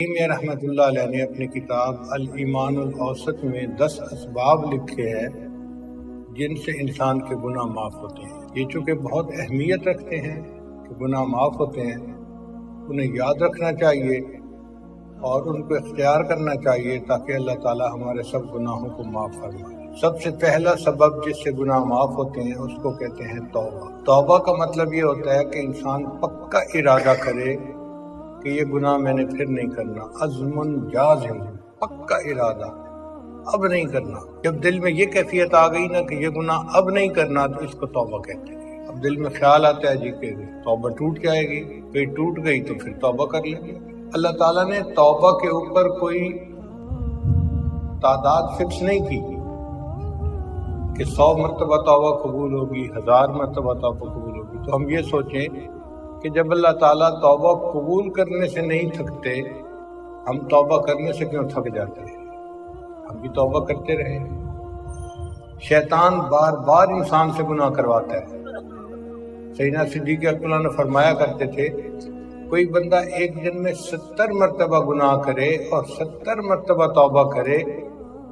میں رحمۃ اللہ علیہ نے اپنی کتاب الایمان الاوسط میں 10 اسباب لکھے ہیں جن سے انسان کے گناہ معاف ہوتے ہیں۔ یہ چونکہ بہت اہمیت رکھتے ہیں کہ گناہ معاف ہوتے ہیں، انہیں یاد رکھنا چاہیے اور ان کو اختیار کرنا چاہیے تاکہ اللہ تعالی ہمارے سب گناہوں کو معاف فرمائے۔ سب سے پہلا سبب جس سے گناہ معاف ہوتے ہیں اس کو کہتے ہیں توبہ۔ توبہ کا مطلب یہ ہوتا ہے کہ انسان پکا ارادہ کرے کہ یہ گناہ میں نے پھر نہیں کرنا، عزم جازم، پکا ارادہ، اب نہیں کرنا۔ جب دل میں یہ کیفیت آ گئی نا کہ یہ گناہ اب نہیں کرنا تو اس کو توبہ کہتے ہیں۔ اب دل میں خیال آتا ہے جی کہ توبہ ٹوٹ جائے گی، پھر ٹوٹ گئی تو پھر توبہ کر لیں گے۔ اللہ تعالیٰ نے توبہ کے اوپر کوئی تعداد فکس نہیں کی کہ 100 مرتبہ توبہ قبول ہوگی، 1000 مرتبہ توبہ قبول ہوگی۔ تو ہم یہ سوچیں کہ جب اللہ تعالیٰ توبہ قبول کرنے سے نہیں تھکتے، ہم توبہ کرنے سے کیوں تھک جاتے ہیں؟ ہم بھی توبہ کرتے رہے۔ شیطان بار بار انسان سے گناہ کرواتا ہے۔ سیدنا صدیق اکبر نے فرمایا کرتے تھے کوئی بندہ ایک دن میں 70 مرتبہ گناہ کرے اور 70 مرتبہ توبہ کرے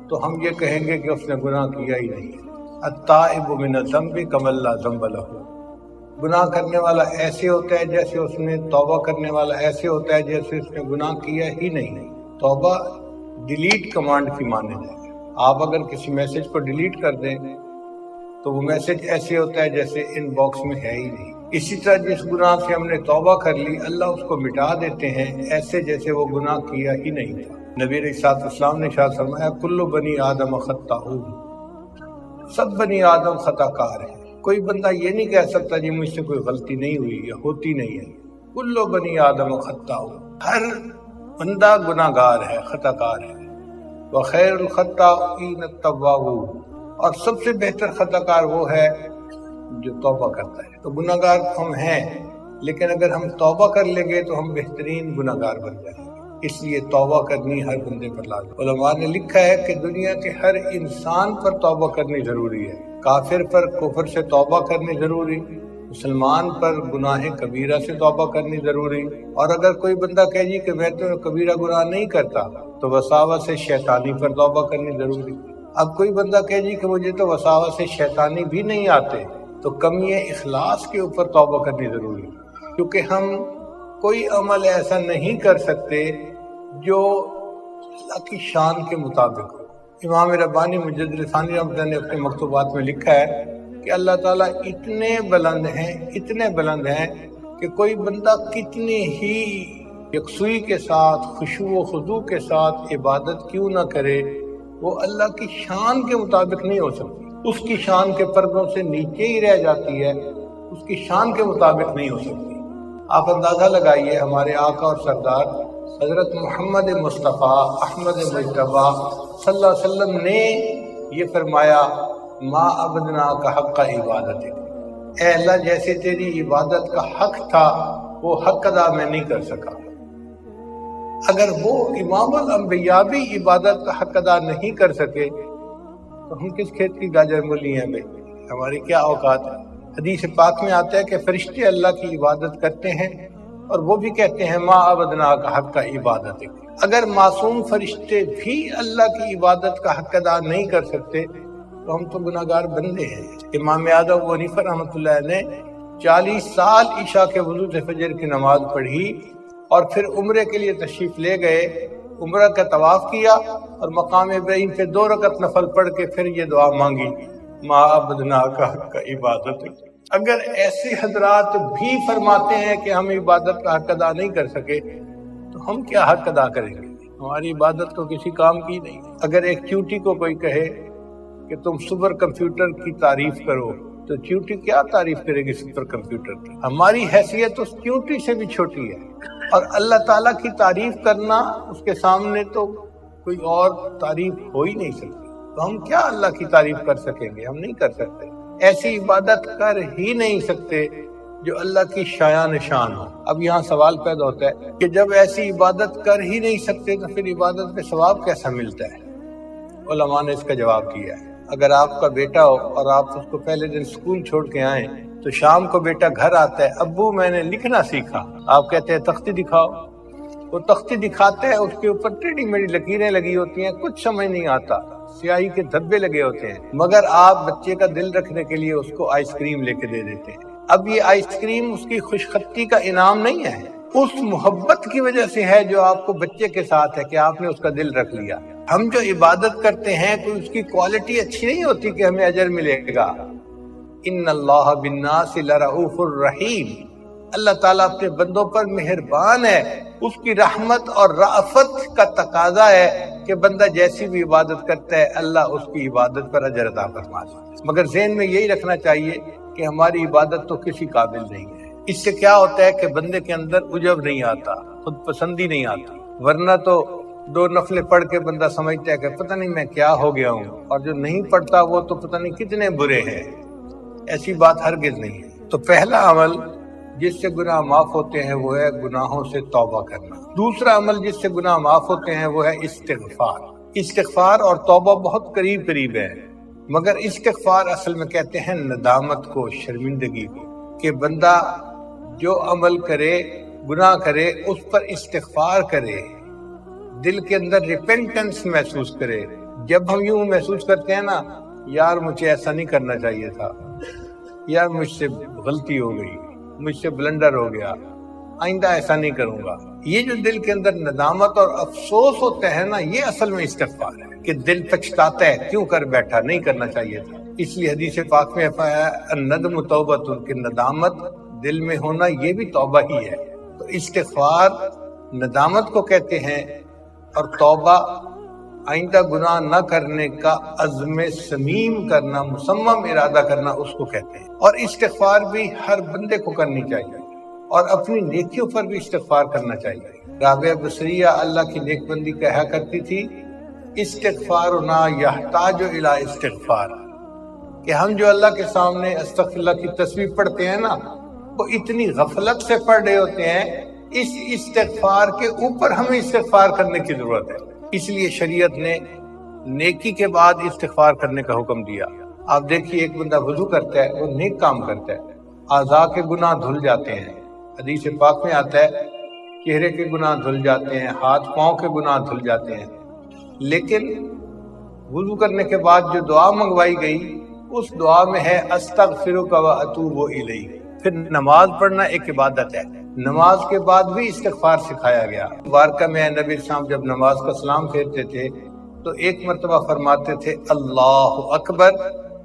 تو ہم یہ کہیں گے کہ اس نے گناہ کیا ہی نہیں ہے۔ التائب من الذنب کمن لا ذنب لہ۔ گناہ کرنے والا ایسے ہوتا ہے جیسے اس نے توبہ کرنے والا ایسے ہوتا ہے جیسے اس نے گناہ کیا ہی نہیں۔ توبہ ڈیلیٹ کمانڈ کی مانند ہے۔ آپ اگر کسی میسج کو ڈیلیٹ کر دیں تو وہ میسج ایسے ہوتا ہے جیسے ان باکس میں ہے ہی نہیں۔ اسی طرح جس گناہ سے ہم نے توبہ کر لی اللہ اس کو مٹا دیتے ہیں ایسے جیسے وہ گناہ کیا ہی نہیں تھا۔ نبی علیہ الصلوۃ والسلام نے ارشاد فرمایا کل بنی آدم خطاؤون، سب بنی آدم خطا کار ہیں۔ کوئی بندہ یہ نہیں کہہ سکتا جی مجھ سے کوئی غلطی نہیں ہوئی یا ہوتی نہیں ہے۔ کل بنی آدم خطاؤون، ہر بندہ گناہ گار ہے، خطا کار ہے۔ وخیر الخطائین التوابون، اور سب سے بہتر خطا کار وہ ہے جو توبہ کرتا ہے۔ تو گناہ گار ہم ہیں لیکن اگر ہم توبہ کر لیں گے تو ہم بہترین گناہ گار بن جائیں گے۔ اس لیے توبہ کرنی ہر بندے پر لازم۔ علماء نے لکھا ہے کہ دنیا کے ہر انسان پر توبہ کرنی ضروری ہے۔ کافر پر کفر سے توبہ کرنی ضروری، مسلمان پر گناہ کبیرہ سے توبہ کرنی ضروری، اور اگر کوئی بندہ کہے جی کہ میں تو کبیرہ گناہ نہیں کرتا تو وساوس شیطانی پر توبہ کرنی ضروری۔ اب کوئی بندہ کہے جی کہ مجھے تو وساوس شیطانی بھی نہیں آتے تو کمی اخلاص کے اوپر توبہ کرنی ضروری، کیونکہ ہم کوئی عمل ایسا نہیں کر سکتے جو اللہ کی شان کے مطابق ہو۔ امام ربانی مجدد ثانی رحمۃ اللہ نے اپنے مکتوبات میں لکھا ہے کہ اللہ تعالیٰ اتنے بلند ہیں کہ کوئی بندہ کتنی ہی یکسوئی کے ساتھ خشوع و خضوع کے ساتھ عبادت کیوں نہ کرے وہ اللہ کی شان کے مطابق نہیں ہو سکتی، اس کی شان کے پردوں سے نیچے ہی رہ جاتی ہے، اس کی شان کے مطابق نہیں ہو سکتی۔ آپ اندازہ لگائیے ہمارے آقا اور سردار حضرت محمد مصطفیٰ احمد مجتبیٰ صلی اللہ علیہ وسلم نے یہ فرمایا ما عبدنا کا حق کا عبادت ہے، اے اللہ جیسے تیری عبادت کا حق تھا وہ حق ادا میں نہیں کر سکا۔ اگر وہ امام الانبیاء بھی عبادت کا حق ادا نہیں کر سکے تو ہم کس کھیت کی گاجر مولی ہیں بھائی، ہماری کیا اوقات ہے۔ حدیث پاک میں آتا ہے کہ فرشتے اللہ کی عبادت کرتے ہیں اور وہ بھی کہتے ہیں ما عبدنا کا حق کا عبادت ہے۔ اگر معصوم فرشتے بھی اللہ کی عبادت کا حق ادا نہیں کر سکتے تو ہم تو گناہ گار بندے ہیں۔ امام اعظم ابو حنیفہ رحمۃ اللہ نے 40 سال عشاء کے وضو سے فجر کی نماز پڑھی اور پھر عمرے کے لیے تشریف لے گئے، عمرہ کا طواف کیا اور مقام ابراہیم پہ 2 رکعت نفل پڑھ کے پھر یہ دعا مانگی ما عبدنا کا حق کا عبادت ہے۔ اگر ایسے حضرات بھی فرماتے ہیں کہ ہم عبادت کا حق ادا نہیں کر سکے تو ہم کیا حق ادا کریں گے؟ ہماری عبادت تو کسی کام کی نہیں۔ اگر ایک چیوٹی کو کوئی کہے کہ تم سپر کمپیوٹر کی تعریف کرو تو چیوٹی کیا تعریف کرے گی سپر کمپیوٹر کی؟ ہماری حیثیت اس چیوٹی سے بھی چھوٹی ہے، اور اللہ تعالیٰ کی تعریف کرنا اس کے سامنے تو کوئی اور تعریف ہو ہی نہیں سکتی۔ تو ہم کیا اللہ کی تعریف کر سکیں گے؟ ہم نہیں کر سکتے، ایسی عبادت کر ہی نہیں سکتے جو اللہ کی شایان شان ہو۔ اب یہاں سوال پیدا ہوتا ہے کہ جب ایسی عبادت کر ہی نہیں سکتے تو پھر عبادت پہ ثواب کیسا ملتا ہے؟ علماء نے اس کا جواب کیا ہے، اگر آپ کا بیٹا ہو اور آپ اس کو پہلے دن اسکول چھوڑ کے آئیں تو شام کو بیٹا گھر آتا ہے ابو میں نے لکھنا سیکھا، آپ کہتے ہیں تختی دکھاؤ، وہ تختی دکھاتا ہے، اس کے اوپر ٹیڑھی میڑھی لکیریں لگی ہوتی ہیں، کچھ سمجھ نہیں آتا، سیاہی کے دھبے لگے ہوتے ہیں، مگر آپ بچے کا دل رکھنے کے لیے اس کو آئس کریم لے کے دے دیتے ہیں۔ اب یہ آئس کریم اس کی خوش خطی کا انعام نہیں ہے، اس محبت کی وجہ سے ہے جو آپ کو بچے کے ساتھ ہے کہ آپ نے اس کا دل رکھ لیا۔ ہم جو عبادت کرتے ہیں کوئی اس کی کوالٹی اچھی نہیں ہوتی کہ ہمیں اجر ملے گا۔ ان اللہ بالناس لرؤوف الرحیم، اللہ تعالیٰ اپنے بندوں پر مہربان ہے، اس کی رحمت اور رأفت کا تقاضا ہے کہ بندہ جیسی بھی عبادت کرتا ہے اللہ اس کی عبادت پر اجر عطا فرماتا ہے۔ مگر ذہن میں یہی رکھنا چاہیے کہ ہماری عبادت تو کسی قابل نہیں ہے۔ اس سے کیا ہوتا ہے کہ بندے کے اندر عجب نہیں آتا، خود پسندی نہیں آتی، ورنہ تو 2 نفلیں پڑھ کے بندہ سمجھتا ہے کہ پتہ نہیں میں کیا ہو گیا ہوں، اور جو نہیں پڑھتا وہ تو پتہ نہیں کتنے برے ہیں۔ ایسی بات ہرگز نہیں ہے۔ تو پہلا عمل جس سے گناہ معاف ہوتے ہیں وہ ہے گناہوں سے توبہ کرنا۔ دوسرا عمل جس سے گناہ معاف ہوتے ہیں وہ ہے استغفار۔ استغفار اور توبہ بہت قریب قریب ہے، مگر استغفار اصل میں کہتے ہیں ندامت کو، شرمندگی کو، کہ بندہ جو عمل کرے، گناہ کرے، اس پر استغفار کرے، دل کے اندر ریپینٹنس محسوس کرے۔ جب ہم یوں محسوس کرتے ہیں نا، یار مجھے ایسا نہیں کرنا چاہیے تھا، یار مجھ سے غلطی ہو گئی، مجھ سے بلنڈر ہو گیا، آئندہ ایسا نہیں کروں گا، یہ جو دل کے اندر ندامت اور افسوس ہوتا ہے نا، یہ اصل میں استغفار ہے کہ دل پچھتاتا ہے کیوں کر بیٹھا، نہیں کرنا چاہیے تھا۔ اس لیے حدیث پاک میں فرمایا الندم توبۃ، کہ ندامت دل میں ہونا یہ بھی توبہ ہی ہے۔ تو استغفار ندامت کو کہتے ہیں، اور توبہ آئندہ گناہ نہ کرنے کا عزم صمیم کرنا، مصمم ارادہ کرنا، اس کو کہتے ہیں۔ اور استغفار بھی ہر بندے کو کرنی چاہیے، اور اپنی نیکیوں پر بھی استغفار کرنا چاہیے۔ رابعہ بصریہ اللہ کی نیک بندی کہا کرتی تھی، استغفارنا یحتاج الی استغفار، کہ ہم جو اللہ کے سامنے استغفر اللہ کی تسبیح پڑھتے ہیں نا، وہ اتنی غفلت سے پڑھ رہے ہوتے ہیں، اس استغفار کے اوپر ہمیں استغفار کرنے کی ضرورت ہے۔ اس لیے شریعت نے نیکی کے بعد استغفار کرنے کا حکم دیا۔ آپ دیکھیے ایک بندہ وضو کرتا ہے، وہ نیک کام کرتا ہے، اعضاء کے گناہ دھل جاتے ہیں، حدیث پاک میں آتا ہے چہرے کے گناہ دھل جاتے ہیں، ہاتھ پاؤں کے گناہ دھل جاتے ہیں، لیکن وضو کرنے کے بعد جو دعا منگوائی گئی اس دعا میں ہے استغفرک و اتوب الیک۔ پھر نماز پڑھنا ایک عبادت ہے، نماز کے بعد بھی استغفار سکھایا گیا۔ وارکہ میں نبی اسلام جب نماز کا سلام پھیرتے تھے تو ایک مرتبہ فرماتے تھے اللہ اکبر،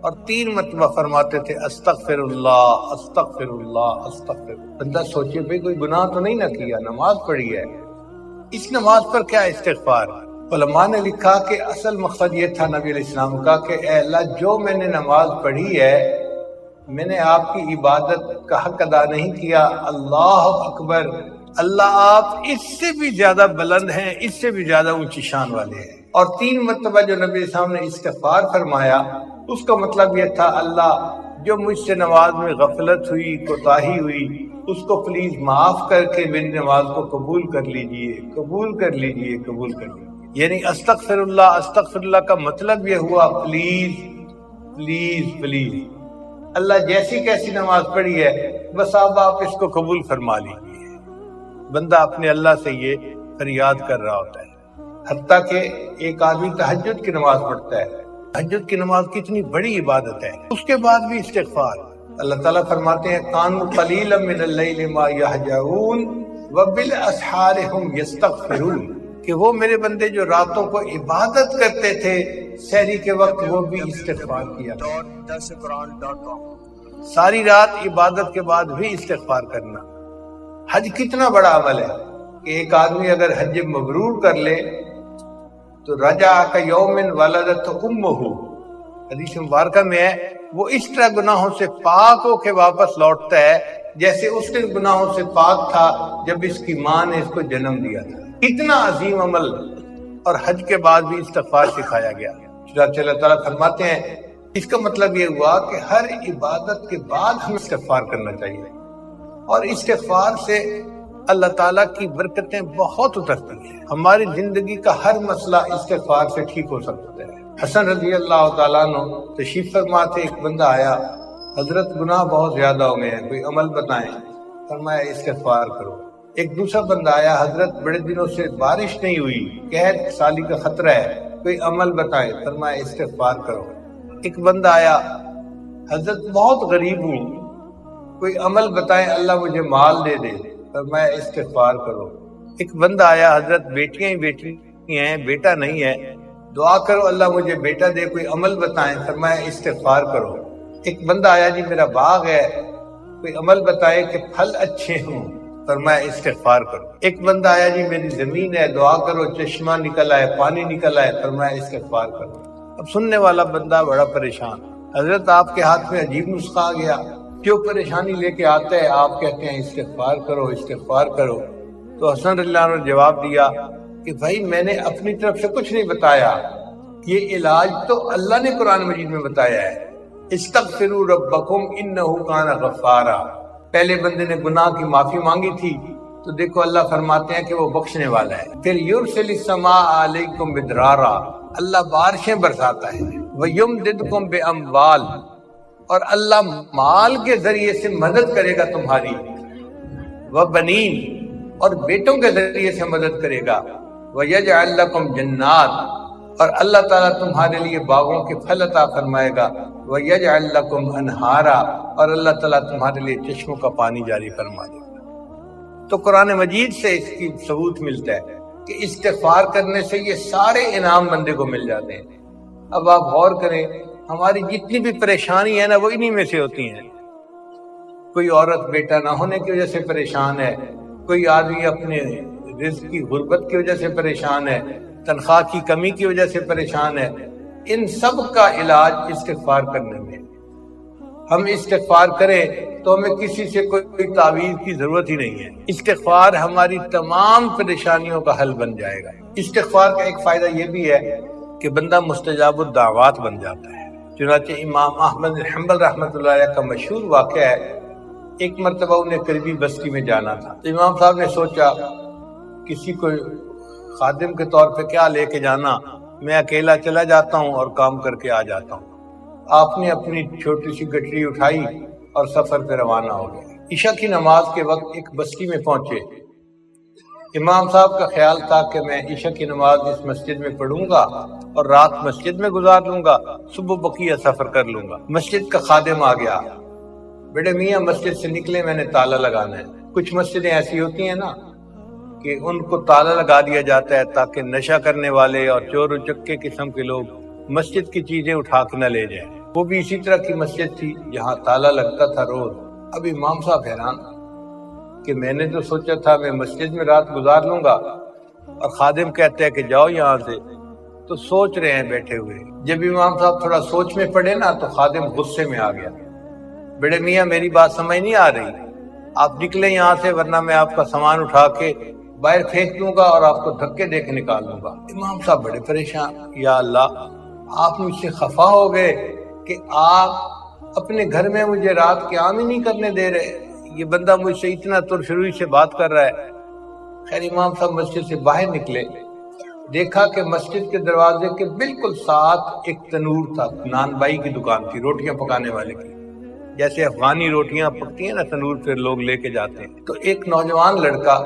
اور 3 مرتبہ فرماتے تھے استغفر اللہ استغفر اللہ استغفر۔ بندہ سوچے بھئی کوئی گناہ تو نہیں نہ کیا، نماز پڑھی ہے، اس نماز پر کیا استغفار؟ علماء نے لکھا کہ اصل مقصد یہ تھا نبی علیہ السلام کا کہ اے اللہ جو میں نے نماز پڑھی ہے، میں نے آپ کی عبادت کا حق ادا نہیں کیا، اللہ اکبر، اللہ آپ اس سے بھی زیادہ بلند ہیں، اس سے بھی زیادہ اونچی شان والے ہیں۔ اور 3 مرتبہ جو نبی علیہ السلام نے استغفار فرمایا، اس کا مطلب یہ تھا اللہ جو مجھ سے نماز میں غفلت ہوئی، کوتاہی ہوئی، اس کو پلیز معاف کر کے میری نماز کو قبول کر لیجئے، قبول کر لیجئے، قبول کر لیجئے۔ یعنی استغفر اللہ کا مطلب یہ ہوا پلیز پلیز پلیز، اللہ جیسی کیسی نماز پڑھی ہے بس اب آپ اس کو قبول فرما لیجئے۔ بندہ اپنے اللہ سے یہ فریاد کر رہا ہوتا ہے۔ حتیٰ کہ ایک آدمی تہجد کی نماز پڑھتا ہے، تہجد کی نماز کتنی بڑی عبادت ہے، اس کے بعد بھی استغفار۔ اللہ تعالیٰ فرماتے ہیں کانوا قلیلا من اللیل ما یہجعون وبالاسحار ہم یستغفرون، کہ وہ میرے بندے جو راتوں کو عبادت کرتے تھے، سحری کے وقت وہ بھی استغفار کیا۔ ساری رات عبادت کے بعد بھی استغفار کرنا۔ حج کتنا بڑا عمل ہے کہ ایک آدمی اگر حج مبرور کر لے تو رجع کیوم ولدت امہ، حدیث مبارکہ میں ہے وہ اس طرح گناہوں سے پاک ہو کے واپس لوٹتا ہے جیسے اس دن گناہوں سے پاک تھا جب اس کی ماں نے اس کو جنم دیا تھا۔ اتنا عظیم عمل، اور حج کے بعد بھی استغفار سکھایا گیا۔ چنانچہ اللہ تعالیٰ فرماتے ہیں اس کا مطلب یہ ہوا کہ ہر عبادت کے بعد ہمیں استغفار کرنا چاہیے، اور استغفار سے اللہ تعالیٰ کی برکتیں بہت اترتی ہیں۔ ہماری زندگی کا ہر مسئلہ استغفار سے ٹھیک ہو سکتا ہے۔ حسن رضی اللہ تعالیٰ عنہ تشریف فرما تھے، ایک بندہ آیا، حضرت گناہ بہت زیادہ ہو گئے ہیں، کوئی عمل بتائیں۔ فرمایا استغفار کرو۔ ایک دوسرا بندہ آیا، حضرت بڑے دنوں سے بارش نہیں ہوئی، قحط سالی کا خطرہ ہے، کوئی عمل بتائیں، فرمایا استغفار کرو۔ ایک بندہ آیا، حضرت بہت غریب ہوں، کوئی عمل بتائیں اللہ مجھے مال دے دے، فرمایا استغفار کرو۔ ایک بندہ آیا، حضرت بیٹیاں ہی بیٹی ہیں، بیٹا نہیں ہے، دعا کرو اللہ مجھے بیٹا دے، کوئی عمل بتائیں، فرمایا استغفار کرو۔ ایک بندہ آیا، جی میرا باغ ہے، کوئی عمل بتائے کہ پھل اچھے ہوں، فرمایا استغفار کرو۔ ایک بندہ آیا، جی میری زمین ہے، دعا کرو چشمہ نکل آئے، پانی نکل آئے، فرمایا استغفار کرو۔ اب سننے والا بندہ بڑا پریشان، حضرت آپ کے ہاتھ میں عجیب نسخہ آ گیا، جو پریشانی لے کے آتا ہے آپ کہتے ہیں استغفار کرو استغفار کرو۔ تو حسن رضی اللہ عنہ نے جواب دیا کہ بھائی میں نے اپنی طرف سے کچھ نہیں بتایا، یہ علاج تو اللہ نے قرآن مجید میں بتایا ہے، استغفروا ربکم انہ کان غفارا۔ پہلے بندے نے گناہ کی معافی مانگی تھی تو دیکھو اللہ فرماتے ہیں کہ وہ بخشنے والا ہے۔ پھر یرسل السماء علیکم مدرارا، اللہ بارشیں برساتا ہے، ویمددکم باموال، اور اللہ مال کے ذریعے سے مدد کرے گا تمہاری، وبنین، اور بیٹوں کے ذریعے سے مدد کرے گا، ویجعل لکم جنات، اور اللہ تعالیٰ تمہارے لیے باغوں کے پھل عطا فرمائے گا، وَيَجْعَلْ لَكُمْ أَنْهَارًا، اور اللہ تعالیٰ تمہارے لیے چشموں کا پانی جاری فرما دے گا۔ تو قرآن مجید سے اس کی ثبوت ملتا ہے کہ استغفار کرنے سے یہ سارے انعام بندے کو مل جاتے ہیں۔ اب آپ غور کریں، ہماری جتنی بھی پریشانی ہے نا وہ انہی میں سے ہوتی ہیں۔ کوئی عورت بیٹا نہ ہونے کی وجہ سے پریشان ہے، کوئی آدمی اپنے رزق کی غربت کی وجہ سے پریشان ہے، تنخواہ کی کمی کی وجہ سے پریشان ہے، ان سب کا علاج استغفار کرنے میں۔ ہم استغفار کریں تو ہمیں کسی سے کوئی تعویذ کی ضرورت ہی نہیں ہے، استغفار ہماری تمام پریشانیوں کا حل بن جائے گا۔ استغفار کا ایک فائدہ یہ بھی ہے کہ بندہ مستجاب الدعوات بن جاتا ہے۔ چنانچہ امام احمد بن حنبل رحمۃ اللہ علیہ کا مشہور واقعہ ہے، ایک مرتبہ انہیں قریبی بستی میں جانا تھا، تو امام صاحب نے سوچا کسی کو خادم کے طور پہ کیا لے کے جانا، میں اکیلا چلا جاتا ہوں اور کام کر کے آ جاتا ہوں۔ آپ نے اپنی چھوٹی سی گٹری اٹھائی اور سفر پہ روانہ ہو گئے۔ عشاء کی نماز کے وقت ایک بستی میں پہنچے۔ امام صاحب کا خیال تھا کہ میں عشاء کی نماز اس مسجد میں پڑھوں گا اور رات مسجد میں گزار لوں گا، صبح بقیہ سفر کر لوں گا۔ مسجد کا خادم آ گیا، بیٹے میاں مسجد سے نکلے، میں نے تالا لگانا ہے۔ کچھ مسجدیں ایسی ہوتی ہیں نا کہ ان کو تالا لگا دیا جاتا ہے تاکہ نشہ کرنے والے اور چور اچکے قسم کے لوگ مسجد کی چیزیں اٹھا کے نہ لے جائیں۔ وہ بھی اسی طرح کی مسجد تھی جہاں تالا لگتا تھا روز۔ اب امام صاحب حیران کہ میں نے تو سوچا تھا میں مسجد میں رات گزار لوں گا اور خادم کہتا ہے کہ جاؤ یہاں سے، تو سوچ رہے ہیں بیٹھے ہوئے۔ جب امام صاحب تھوڑا سوچ میں پڑے نا تو خادم غصے میں آ گیا، بڑے میاں میری بات سمجھ نہیں آ رہی، آپ نکلیں یہاں سے ورنہ میں آپ کا سامان اٹھا کے باہر پھینک دوں گا اور آپ کو دھکے دے کے نکال دوں گا۔ امام صاحب بڑے پریشان، یا اللہ آپ مجھ سے خفا ہو گئے کہ آپ اپنے گھر میں مجھے رات قیام ہی نہیں کرنے دے رہے، یہ بندہ مجھ سے اتنا ترشروئی سے بات کر رہا ہے۔ خیر امام صاحب مسجد سے باہر نکلے، دیکھا کہ مسجد کے دروازے کے بالکل ساتھ ایک تنور تھا، نان بائی کی دکان تھی، روٹیاں پکانے والے کی، جیسے افغانی روٹیاں پکتی ہیں نا تنور پہ لوگ لے کے جاتے ہیں۔ تو ایک نوجوان لڑکا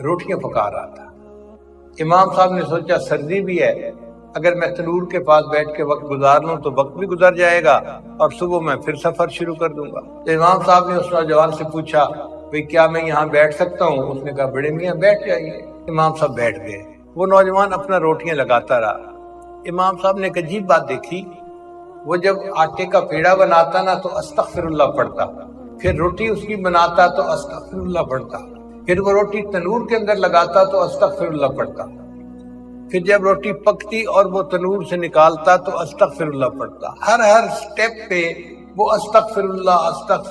روٹیاں پکا رہا تھا۔ امام صاحب نے سوچا سردی بھی ہے، اگر میں تنور کے پاس بیٹھ کے وقت گزار لوں تو وقت بھی گزر جائے گا اور صبح میں پھر سفر شروع کر دوں گا۔ تو امام صاحب نے اس نوجوان سے پوچھا بھئی کیا میں یہاں بیٹھ سکتا ہوں؟ اس نے کہا بڑے میاں بیٹھ جائیے۔ امام صاحب بیٹھ گئے، وہ نوجوان اپنا روٹیاں لگاتا رہا۔ امام صاحب نے ایک عجیب بات دیکھی، وہ جب آٹے کا پیڑا بناتا نا تو استغفر اللہ پڑھتا، پھر روٹی اس کی بناتا تو استغفر اللہ پڑھتا، پھر وہ روٹی تنور کے اندر لگاتا تو استغفر اللہ پڑھتا، پھر جب روٹی پکتی اور وہ تنور سے نکالتا تو استغفر اللہ پڑھتا۔ ہر سٹیپ پہ وہ استغفر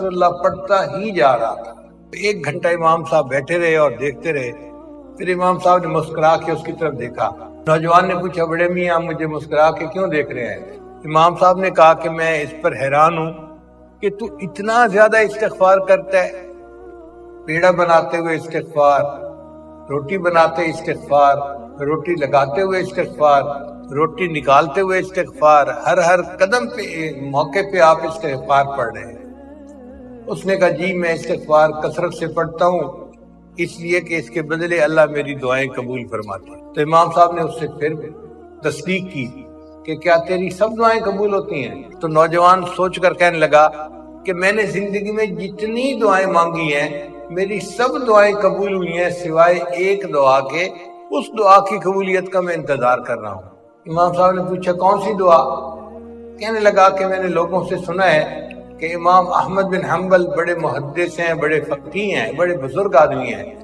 اللہ پڑھتا ہی جا رہا تھا۔ ایک گھنٹہ امام صاحب بیٹھے رہے اور دیکھتے رہے، پھر امام صاحب نے مسکرا کے اس کی طرف دیکھا۔ نوجوان نے پوچھا بڑے میاں مجھے مسکرا کے کیوں دیکھ رہے ہیں؟ امام صاحب نے کہا کہ میں اس پر حیران ہوں کہ تو اتنا زیادہ استغفار کرتا ہے، پیڑا بناتے ہوئے استغفار، روٹی بناتے استغفار، روٹی لگاتے ہوئے استغفار، روٹی نکالتے ہوئے استغفار، ہر قدم پہ موقع پہ آپ استغفار پڑھ رہے ہیں۔ اس نے کہا جی میں استغفار کثرت سے پڑھتا ہوں، اس لیے کہ اس کے بدلے اللہ میری دعائیں قبول فرماتے ہیں۔ تو امام صاحب نے اس سے پھر تصدیق کی کہ کیا تیری سب دعائیں قبول ہوتی ہیں؟ تو نوجوان سوچ کر کہنے لگا کہ میں نے زندگی میں جتنی دعائیں مانگی ہیں میری سب دعائیں قبول ہوئی ہیں سوائے ایک دعا کے، اس دعا کی قبولیت کا میں انتظار کر رہا ہوں۔ امام صاحب نے پوچھا کون سی دعا؟ کہنے لگا کہ میں نے لوگوں سے سنا ہے کہ امام احمد بن حنبل بڑے محدث ہیں، بڑے فقیہ ہیں، بڑے بزرگ آدمی ہیں،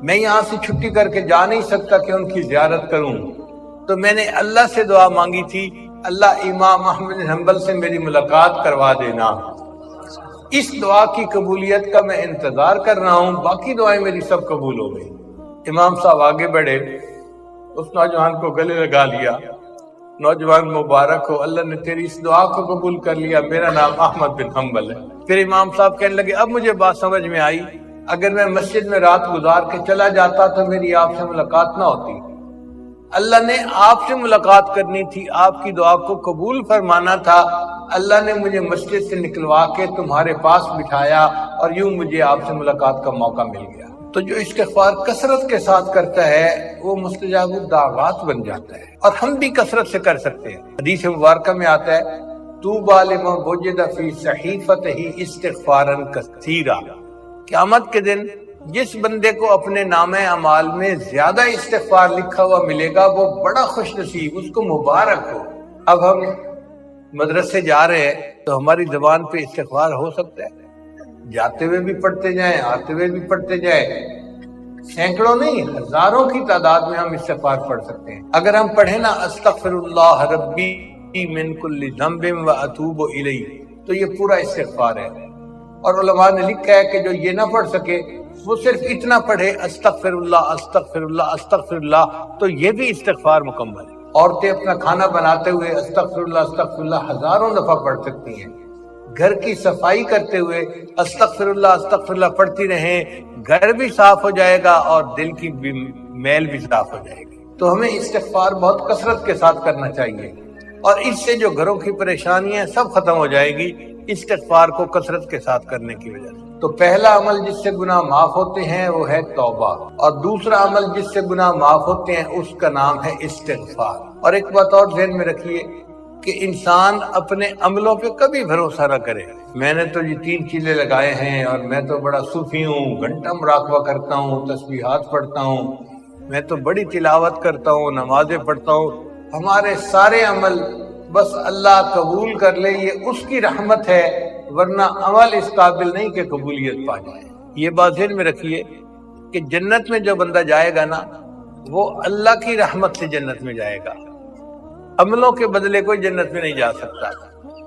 میں یہاں سے چھٹی کر کے جا نہیں سکتا کہ ان کی زیارت کروں، تو میں نے اللہ سے دعا مانگی تھی اللہ امام احمد بن حنبل سے میری ملاقات کروا دینا، اس دعا کی قبولیت کا میں انتظار کر رہا ہوں، باقی دعائیں میری سب قبول ہو گئی۔ امام صاحب آگے بڑھے، اس نوجوان کو گلے لگا لیا، نوجوان مبارک ہو، اللہ نے تیری اس دعا کو قبول کر لیا، میرا نام احمد بن حنبل ہے۔ پھر امام صاحب کہنے لگے اب مجھے بات سمجھ میں آئی، اگر میں مسجد میں رات گزار کے چلا جاتا تو میری آپ سے ملاقات نہ ہوتی، اللہ نے آپ سے ملاقات کرنی تھی، آپ کی دعا کو قبول فرمانا تھا، اللہ نے مجھے مسجد سے نکلوا کے تمہارے پاس بٹھایا اور یوں مجھے آپ سے ملاقات کا موقع مل گیا۔ تو جو استغفار کثرت کے ساتھ کرتا ہے وہ مستجاب الدعوات بن جاتا ہے، اور ہم بھی کثرت سے کر سکتے ہیں۔ حدیث مبارکہ میں آتا ہے طوبی لمن وجد فی صحیفتہ استغفارا کثیرا، قیامت کے دن جس بندے کو اپنے نامہ اعمال میں زیادہ استغفار لکھا ہوا ملے گا وہ بڑا خوش نصیب، اس کو مبارک ہو۔ اب ہم مدرسے جا رہے ہیں تو ہماری زبان پہ استغفار ہو سکتا ہے، جاتے ہوئے بھی پڑھتے جائیں، آتے ہوئے بھی پڑھتے جائیں، سینکڑوں نہیں ہزاروں کی تعداد میں ہم استغفار پڑھ سکتے ہیں۔ اگر ہم پڑھیں نا استغفر اللہ ربی من کل ذنب واتوب الیہ، تو یہ پورا استغفار ہے۔ اور علماء نے لکھا ہے کہ جو یہ نہ پڑھ سکے وہ صرف اتنا پڑھے استغفر اللہ استغفر اللہ استغفر اللہ، تو یہ بھی استغفار مکمل ہے۔ عورتیں اپنا کھانا بناتے ہوئے استغفر اللہ ہزاروں دفعہ پڑھ سکتی ہیں، گھر کی صفائی کرتے ہوئے استغفر اللہ پڑھتی رہیں، گھر بھی صاف ہو جائے گا اور دل کی بھی میل بھی صاف ہو جائے گی۔ تو ہمیں استغفار بہت کثرت کے ساتھ کرنا چاہیے، اور اس سے جو گھروں کی پریشانیاں سب ختم ہو جائے گی استغفار کو کثرت کے ساتھ کرنے کی وجہ سے۔ تو پہلا عمل جس سے گناہ معاف ہوتے ہیں وہ ہے توبہ، اور دوسرا عمل جس سے گناہ معاف ہوتے ہیں اس کا نام ہے استغفار۔ اور ایک بات اور ذہن میں رکھیے کہ انسان اپنے عملوں پہ کبھی بھروسہ نہ کرے، میں نے تو یہ 3 چیلے لگائے ہیں اور میں تو بڑا صوفی ہوں، گھنٹہ مراقبہ کرتا ہوں، تسبیحات پڑھتا ہوں، میں تو بڑی تلاوت کرتا ہوں، نمازیں پڑھتا ہوں، ہمارے سارے عمل بس اللہ قبول کر لے، یہ اس کی رحمت ہے، ورنہ عمل اس قابل نہیں کہ قبولیت پا جائے۔ یہ بات ذہن میں رکھیے کہ جنت میں جو بندہ جائے گا نا وہ اللہ کی رحمت سے جنت میں جائے گا، عملوں کے بدلے کوئی جنت میں نہیں جا سکتا۔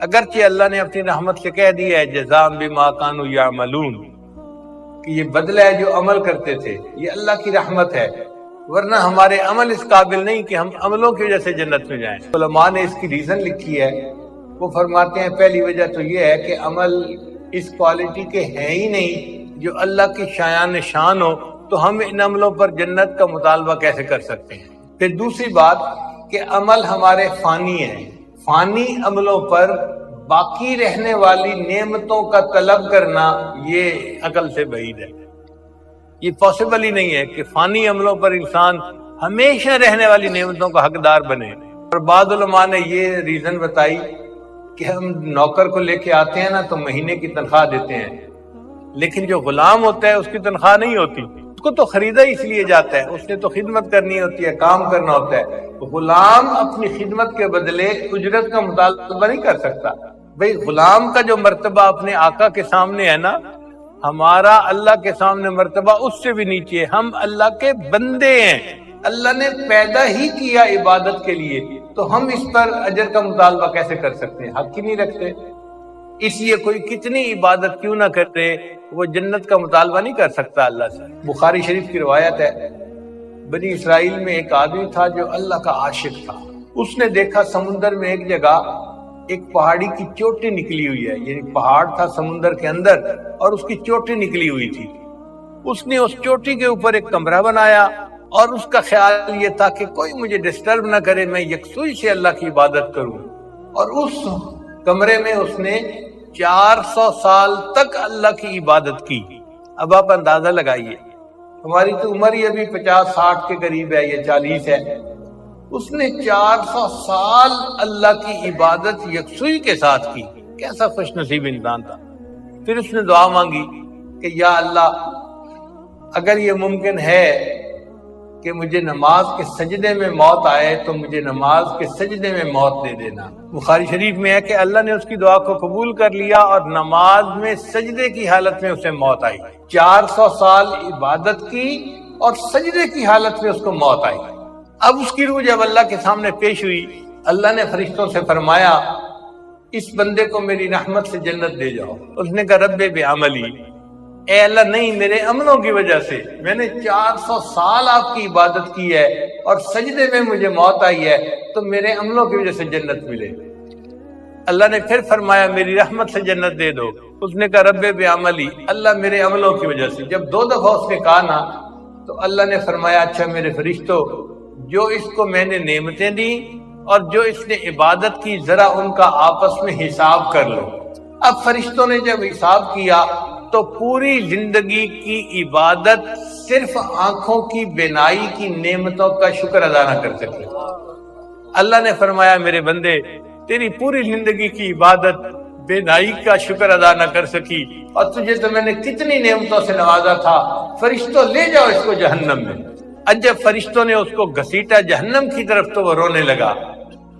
اگرچہ اللہ نے اپنی رحمت سے کہہ دیا ہے جزاء بما کانوا یعملون، کہ یہ بدلہ ہے جو عمل کرتے تھے، یہ اللہ کی رحمت ہے، ورنہ ہمارے عمل اس قابل نہیں کہ ہم عملوں کی وجہ سے جنت میں جائیں۔ علماء نے اس کی ریزن لکھی ہے، وہ فرماتے ہیں پہلی وجہ تو یہ ہے کہ عمل اس کوالٹی کے ہیں ہی نہیں جو اللہ کی شایان شان ہو، تو ہم ان عملوں پر جنت کا مطالبہ کیسے کر سکتے ہیں۔ پھر دوسری بات کہ عمل ہمارے فانی ہیں، فانی عملوں پر باقی رہنے والی نعمتوں کا طلب کرنا یہ عقل سے بعید ہے، یہ پاسبل ہی نہیں ہے کہ فانی عملوں پر انسان ہمیشہ رہنے والی نعمتوں کا حقدار بنے۔ اور بعض علماء نے یہ ریزن بتائی کہ ہم نوکر کو لے کے آتے ہیں نا تو مہینے کی تنخواہ دیتے ہیں، لیکن جو غلام ہوتا ہے اس کی تنخواہ نہیں ہوتی، اس کو تو خریدا اس لیے جاتا ہے، اس نے تو خدمت کرنی ہوتی ہے، کام کرنا ہوتا ہے۔ غلام اپنی خدمت کے بدلے اجرت کا مطالبہ نہیں کر سکتا۔ بھئی غلام کا جو مرتبہ اپنے آقا کے سامنے ہے نا، ہمارا اللہ کے سامنے مرتبہ اس سے بھی نیچے ہے، ہم اللہ کے بندے ہیں، اللہ نے پیدا ہی کیا عبادت کے لیے، تو ہم اس پر اجر کا مطالبہ کیسے کر سکتے ہیں؟ حق ہی نہیں رکھتے۔ اس لیے کوئی کتنی عبادت کیوں نہ کرتے وہ جنت کا مطالبہ نہیں کر سکتا اللہ سے۔ بخاری شریف کی روایت ہے، بنی اسرائیل میں ایک آدمی تھا جو اللہ کا عاشق تھا، اس نے دیکھا سمندر میں ایک جگہ ایک پہاڑی کی چوٹی نکلی ہوئی ہے، یعنی پہاڑ تھا سمندر کے اندر اور اس کی چوٹی نکلی ہوئی تھی۔ اس نے اس چوٹی کے اوپر ایک کمرہ بنایا اور اس کا خیال یہ تھا کہ کوئی مجھے ڈسٹرب نہ کرے، میں یکسوئی سے اللہ کی عبادت کروں۔ اور اس کمرے میں اس نے 400 سال تک اللہ کی عبادت کی۔ اب آپ اندازہ لگائیے ہماری تو عمر ہی ابھی 50-60 کے قریب ہے، یہ 40 ہے، اس نے 400 سال اللہ کی عبادت یکسوئی کے ساتھ کی. کیسا خوش نصیب انسان تھا. پھر اس نے دعا مانگی کہ یا اللہ اگر یہ ممکن ہے کہ مجھے نماز کے سجدے میں موت آئے تو مجھے نماز کے سجدے میں موت دے دینا. بخاری شریف میں ہے کہ اللہ نے اس کی دعا کو قبول کر لیا اور نماز میں سجدے کی حالت میں اسے موت آئی. 400 سال عبادت کی اور سجدے کی حالت میں اس کو موت آئی. اب اس کی روح جب اللہ کے سامنے پیش ہوئی، اللہ نے فرشتوں سے فرمایا اس بندے کو میری رحمت سے جنت دے جاؤ. اس نے کہا رب بعملی، اے اللہ نہیں، میرے عملوں کی وجہ سے، میں نے 400 سال آپ کی عبادت کی ہے اور سجدے میں مجھے موت آئی ہے تو میرے عملوں کی وجہ سے جنت ملے. اللہ نے پھر فرمایا میری رحمت سے جنت دے دو. اس نے کہا رب بعملی، اللہ میرے عملوں کی وجہ سے. جب 2 دفعہ اس نے کہا نا تو اللہ نے فرمایا اچھا میرے فرشتوں، جو اس کو میں نے نعمتیں دی اور جو اس نے عبادت کی، ذرا ان کا آپس میں حساب کر لو. اب فرشتوں نے جب حساب کیا تو پوری زندگی کی عبادت صرف آنکھوں کی بینائی کی نعمتوں کا شکر ادا نہ کر سکے. اللہ نے فرمایا میرے بندے تیری پوری زندگی کی عبادت بینائی کا شکر ادا نہ کر سکی اور تجھے تو میں نے کتنی نعمتوں سے نوازا تھا، فرشتوں لے جاؤ اس کو جہنم میں. جب فرشتوں نے اس کو گھسیٹا جہنم کی طرف تو وہ رونے لگا.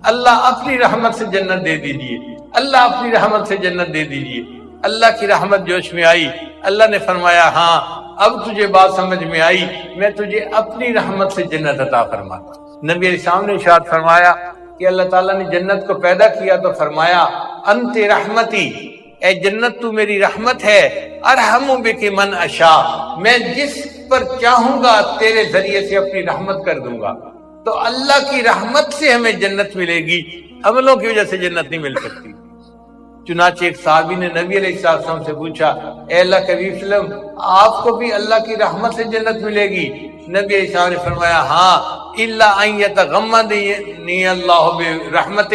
اللہ اپنی رحمت سے جنت دے دیجئے، اللہ اپنی رحمت سے جنت دے دیجئے. اللہ کی رحمت جوش میں آئی. اللہ نے فرمایا ہاں اب تجھے بات سمجھ میں آئی، میں تجھے اپنی رحمت سے جنت عطا فرماتا. نبی علیہ السلام نے ارشاد فرمایا کہ اللہ تعالیٰ نے جنت کو پیدا کیا تو فرمایا انت رحمتی، اے جنت تو میری رحمت ہے، ارحم بک من اشاء، میں جس پر چاہوں گا تیرے ذریعے سے اپنی رحمت کر دوں گا. تو اللہ کی رحمت سے ہمیں جنت ملے گی، عملوں کی وجہ سے جنت نہیں مل سکتی. چنانچہ ایک صحابی نے نبی علیہ السلام سے پوچھا اے اللہ کے نبی صلی اللہ علیہ وسلم آپ کو بھی اللہ کی رحمت سے جنت ملے گی؟ نبی علیہ السلام نے فرمایا ہاں الا ان یتغمدنی اللہ برحمتہ،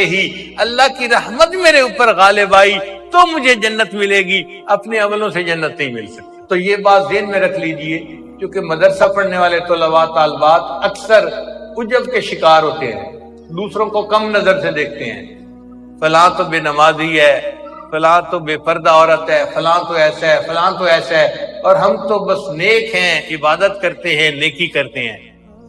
اللہ کی رحمت میرے اوپر غالب آئی تو مجھے جنت ملے گی، اپنے عملوں سے جنت نہیں مل سکتی. تو یہ بات ذہن میں رکھ لیجئے، کیونکہ مدرسہ پڑھنے والے طلباء طالبات اکثر عجب کے شکار ہوتے ہیں، دوسروں کو کم نظر سے دیکھتے ہیں. فلاں تو بے نمازی ہے، فلاں تو بے پردہ عورت ہے، فلاں تو ایسا ہے، فلاں تو ایسا ہے، اور ہم تو بس نیک ہیں، عبادت کرتے ہیں، نیکی کرتے ہیں.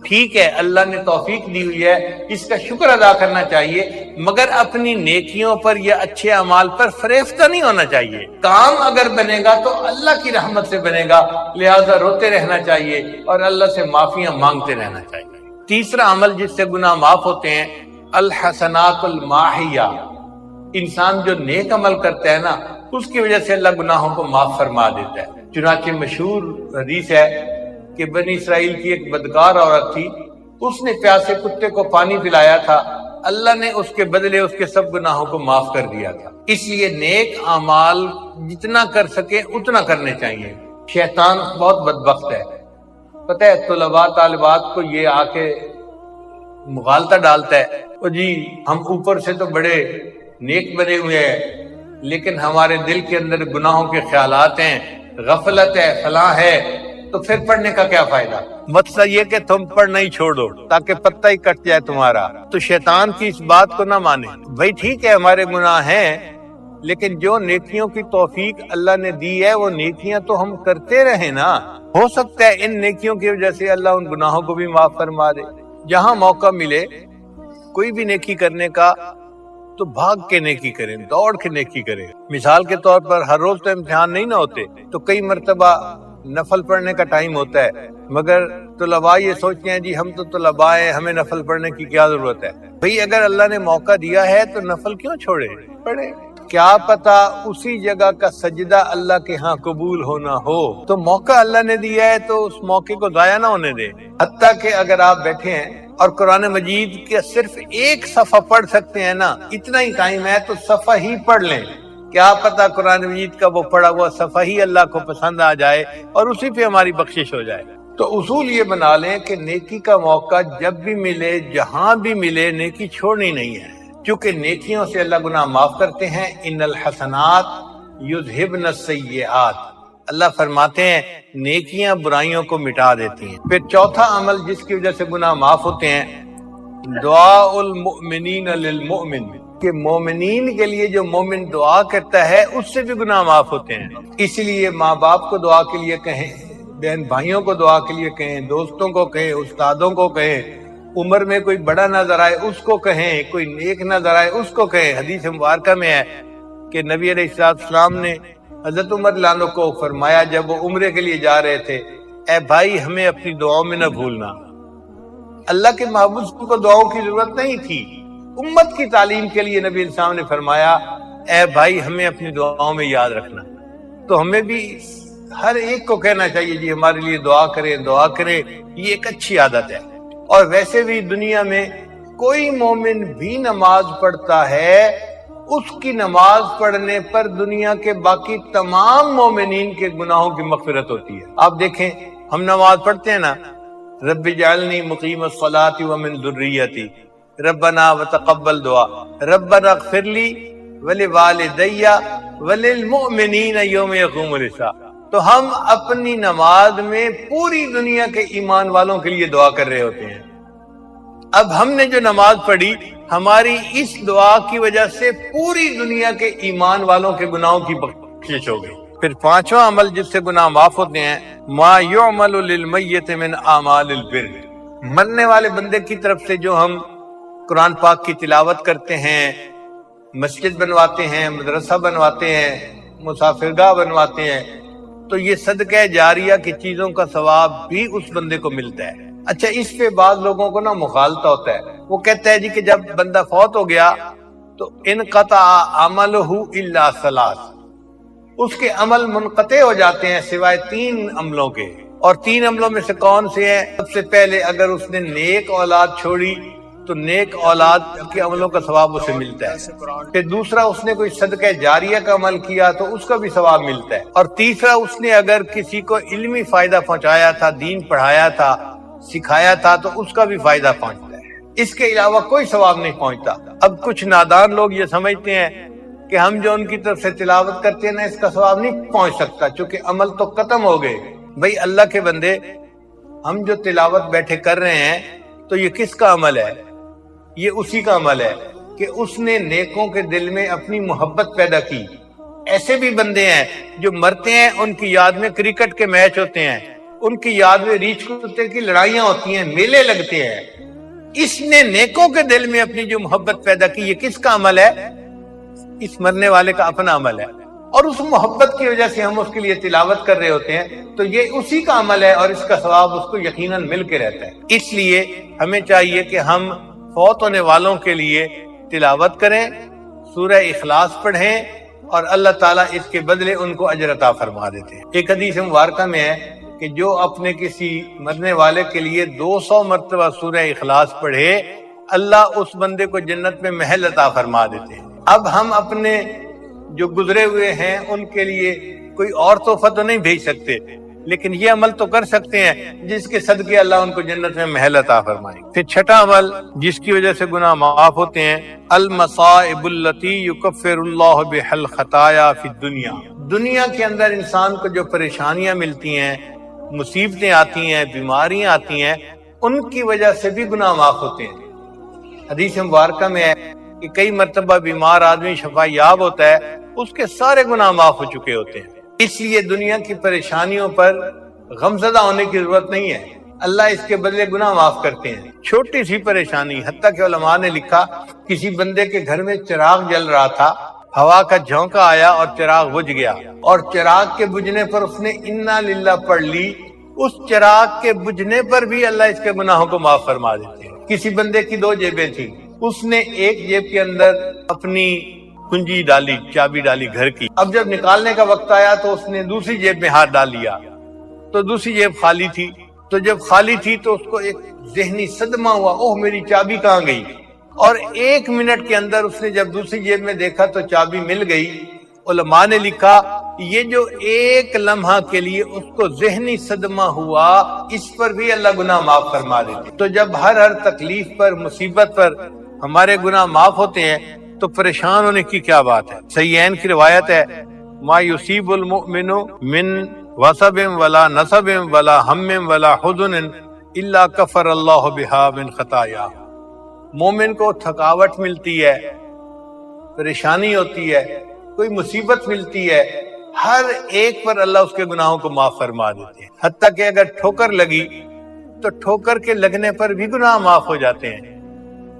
ٹھیک ہے، اللہ نے توفیق دی ہوئی ہے، اس کا شکر ادا کرنا چاہیے، مگر اپنی نیکیوں پر یا اچھے اعمال پر فریفتہ نہیں ہونا چاہیے. کام اگر بنے گا تو اللہ کی رحمت سے بنے گا، لہذا روتے رہنا چاہیے اور اللہ سے معافیاں مانگتے رہنا چاہیے. تیسرا عمل جس سے گناہ معاف ہوتے ہیں الحسنات الماحیہ. انسان جو نیک عمل کرتا ہے نا اس کی وجہ سے اللہ گناہوں کو معاف فرما دیتا ہے. چنانچہ مشہور حدیث ہے کہ بنی اسرائیل کی ایک بدکار عورت تھی، اس نے پیاسے کتے کو پانی پلایا تھا، اللہ نے اس کے بدلے اس کے سب گناہوں کو معاف کر دیا تھا. اس لیے نیک اعمال جتنا کر سکے اتنا کرنے چاہیے. شیطان بہت بدبخت ہے، پتہ ہے طلباء طالبات کو یہ آ کے مغالطہ ڈالتا ہے اور جی ہم اوپر سے تو بڑے نیک بنے ہوئے ہیں لیکن ہمارے دل کے اندر گناہوں کے خیالات ہیں، غفلت ہے، فلاں ہے، تو پھر پڑھنے کا کیا فائدہ؟ مطلب یہ کہ تم پڑھنا ہی چھوڑ دو تاکہ پتہ ہی کٹ جائے تمہارا. تو شیطان کی اس بات کو نہ مانے. بھائی ٹھیک ہے ہمارے گناہ ہیں لیکن جو نیکیوں کی توفیق اللہ نے دی ہے وہ نیکیاں تو ہم کرتے رہیں نا. ہو سکتا ہے ان نیکیوں کی وجہ سے اللہ ان گناہوں کو بھی معاف فرما دے. جہاں موقع ملے کوئی بھی نیکی کرنے کا تو بھاگ کے نیکی کریں، دوڑ کے نیکی کریں. مثال کے طور پر ہر روز تو امتحان نہیں نہ ہوتے، تو کئی مرتبہ نفل پڑھنے کا ٹائم ہوتا ہے، مگر طلباء یہ سوچتے ہیں جی ہم تو طلباء ہیں، ہمیں نفل پڑھنے کی کیا ضرورت ہے. بھئی اگر اللہ نے موقع دیا ہے تو نفل کیوں چھوڑے، پڑھے. کیا پتا اسی جگہ کا سجدہ اللہ کے ہاں قبول ہونا ہو، تو موقع اللہ نے دیا ہے تو اس موقع کو ضائع نہ ہونے دے. حتیٰ کہ اگر آپ بیٹھے ہیں اور قرآن مجید کے صرف ایک صفحہ پڑھ سکتے ہیں نا، اتنا ہی ٹائم ہے تو صفحہ ہی پڑھ لیں. کیا پتا قرآن مجید کا وہ پڑھا ہوا صفحہ ہی اللہ کو پسند آ جائے اور اسی پہ ہماری بخشش ہو جائے. تو اصول یہ بنا لیں کہ نیکی کا موقع جب بھی ملے، جہاں بھی ملے، نیکی چھوڑنی نہیں ہے، کیونکہ نیکیوں سے اللہ گناہ معاف کرتے ہیں. ان الحسنات یذہبن السیئات، اللہ فرماتے ہیں نیکیاں برائیوں کو مٹا دیتی ہیں۔ پھر چوتھا عمل جس کی وجہ سے گناہ معاف ہوتے ہیں، دعاء المؤمنین للمؤمن، کہ مومنین کے لیے جو مومن دعا کرتا ہے اس سے بھی گناہ معاف ہوتے ہیں۔ اسی لیے ماں باپ کو دعا کے لیے کہیں، بہن بھائیوں کو دعا کے لیے کہیں، دوستوں کو کہیں، استادوں کو کہیں، عمر میں کوئی بڑا نظر آئے اس کو کہیں، کوئی نیک نظر آئے اس کو کہیں۔ حدیث مبارکہ میں ہے کہ نبی علیہ السلام نے حضرت عمر لانہ کو فرمایا جب وہ عمرے کے لیے جا رہے تھے، اے بھائی ہمیں اپنی دعاؤں میں نہ بھولنا۔ اللہ کے محبوب کو دعاؤں کی ضرورت نہیں تھی، امت کی تعلیم کے لیے نبی السلام نے فرمایا اے بھائی ہمیں اپنی دعاؤں میں یاد رکھنا۔ تو ہمیں بھی ہر ایک کو کہنا چاہیے جی ہمارے لیے دعا کریں، دعا کریں، یہ ایک اچھی عادت ہے۔ اور ویسے بھی دنیا میں کوئی مومن بھی نماز پڑھتا ہے، اس کی نماز پڑھنے پر دنیا کے باقی تمام مومنین کے گناہوں کی مغفرت ہوتی ہے۔ آپ دیکھیں ہم نماز پڑھتے ہیں نا، رب اجعلنی مقیم الصلاۃ ومن ذریتی، ربنا وتقبل دعا، ربنا اغفر لی ولوالدی وللمؤمنین یوم یقوم الحساب۔ تو ہم اپنی نماز میں پوری دنیا کے ایمان والوں کے لیے دعا کر رہے ہوتے ہیں۔ اب ہم نے جو نماز پڑھی، ہماری اس دعا کی وجہ سے پوری دنیا کے ایمان والوں کے گناہوں کی بخشش ہو گئی۔ پھر پانچواں عمل جس سے گناہ معاف ہوتے ہیں، ما یعمل للمیت من اعمال البر، مرنے والے بندے کی طرف سے جو ہم قرآن پاک کی تلاوت کرتے ہیں، مسجد بنواتے ہیں، مدرسہ بنواتے ہیں، مسافرگاہ بنواتے ہیں، تو یہ صدقہ جاریہ کی چیزوں کا ثواب بھی اس بندے کو ملتا ہے۔ اچھا اس پہ بعض لوگوں کو نا مغالطہ ہوتا ہے، وہ کہتا ہے جی کہ جب بندہ فوت ہو گیا تو انقطع عملہ الا ثلاث، اس کے عمل منقطع ہو جاتے ہیں سوائے 3 عملوں کے۔ اور 3 عملوں میں سے کون سے ہیں؟ سب سے پہلے اگر اس نے نیک اولاد چھوڑی تو نیک اولاد کے عملوں کا ثواب اسے ملتا ہے۔ پھر دوسرا اس نے کوئی صدقہ جاریہ کا عمل کیا تو اس کا بھی ثواب ملتا ہے۔ اور تیسرا اس نے اگر کسی کو علمی فائدہ پہنچایا تھا، دین پڑھایا تھا، سکھایا تھا، تو اس کا بھی فائدہ پہنچتا ہے۔ اس کے علاوہ کوئی ثواب نہیں پہنچتا۔ اب کچھ نادان لوگ یہ سمجھتے ہیں کہ ہم جو ان کی طرف سے تلاوت کرتے ہیں نا اس کا ثواب نہیں پہنچ سکتا چونکہ عمل تو ختم ہو گئے۔ بھئی اللہ کے بندے، ہم جو تلاوت بیٹھے کر رہے ہیں تو یہ کس کا عمل ہے؟ یہ اسی کا عمل ہے کہ اس نے نیکوں کے دل میں اپنی محبت پیدا کی۔ ایسے بھی بندے ہیں جو مرتے ہیں، ان کی یاد میں کرکٹ کے میچ ہوتے ہیں، ان کی یاد میں ریچھ کتے کی لڑائیاں ہوتی ہیں، میلے لگتے ہیں۔ اس نے نیکوں کے دل میں اپنی جو محبت پیدا کی، یہ کس کا عمل ہے؟ اس مرنے والے کا اپنا عمل ہے، اور اس محبت کی وجہ سے ہم اس کے لیے تلاوت کر رہے ہوتے ہیں، تو یہ اسی کا عمل ہے اور اس کا ثواب اس کو یقیناً مل کے رہتا ہے۔ اس لیے ہمیں چاہیے کہ ہم فوت ہونے والوں کے لیے تلاوت کریں، سورہ اخلاص پڑھیں، اور اللہ تعالیٰ اس کے بدلے ان کو اجر عطا فرما دیتے ہیں۔ ایک حدیث مبارکہ میں ہے کہ جو اپنے کسی مرنے والے کے لیے 200 مرتبہ سورہ اخلاص پڑھے، اللہ اس بندے کو جنت میں محل عطا فرما دیتے ہیں۔ اب ہم اپنے جو گزرے ہوئے ہیں ان کے لیے کوئی اور تحفہ تو نہیں بھیج سکتے، لیکن یہ عمل تو کر سکتے ہیں جس کے صدقے اللہ ان کو جنت میں محل عطا فرمائے۔ پھر چھٹا عمل جس کی وجہ سے گناہ معاف ہوتے ہیں، المصائب التی یکفر اللہ بها الخطایا فی الدنیا، دنیا کے اندر انسان کو جو پریشانیاں ملتی ہیں، مصیبتیں آتی ہیں، بیماریاں آتی ہیں، ان کی وجہ سے بھی گناہ معاف ہوتے ہیں۔ حدیث مبارکہ میں ہے کہ کئی مرتبہ بیمار آدمی شفا یاب ہوتا ہے، اس کے سارے گناہ معاف ہو چکے ہوتے ہیں۔ اس لیے دنیا کی پریشانیوں پر غمزدہ ہونے کی ضرورت نہیں ہے، اللہ اس کے بدلے گناہ معاف کرتے ہیں۔ چھوٹی سی پریشانی، حتیٰ کہ علماء نے لکھا کسی بندے کے گھر میں چراغ جل رہا تھا، ہوا کا جھونکا آیا اور چراغ بجھ گیا، اور چراغ کے بجھنے پر اس نے انا للہ پڑھ لی، اس چراغ کے بجھنے پر بھی اللہ اس کے گناہوں کو معاف فرما دیتے ہیں۔ کسی بندے کی 2 جیبیں تھیں، اس نے ایک جیب کے اندر اپنی کنجی ڈالی، چابی ڈالی گھر کی، اب جب نکالنے کا وقت آیا تو اس نے دوسری جیب میں ہاتھ ڈال لیا تو دوسری جیب خالی تھی، تو جب خالی تھی تو اس کو ایک ذہنی صدمہ ہوا، اوہ میری چابی کہاں گئی، اور 1 منٹ کے اندر اس نے جب دوسری جیب میں دیکھا تو چابی مل گئی۔ علماء نے لکھا یہ جو ایک لمحہ کے لیے اس کو ذہنی صدمہ ہوا، اس پر بھی اللہ گناہ معاف فرما دیتے۔ تو جب ہر تکلیف پر، مصیبت پر ہمارے گناہ معاف ہوتے ہیں تو پریشان ہونے کی کیا بات ہے۔ صحیحین کی روایت ہے ما یصیب المؤمن من وصب ولا نصب ولا ہم ولا حزن الا کفر اللہ بہا من خطایا. مومن کو تھکاوٹ ملتی ہے، پریشانی ہوتی ہے، کوئی مصیبت ملتی ہے، ہر ایک پر اللہ اس کے گناہوں کو معاف فرما دیتے ہیں. حتیٰ کہ اگر ٹھوکر لگی تو ٹھوکر کے لگنے پر بھی گناہ معاف ہو جاتے ہیں.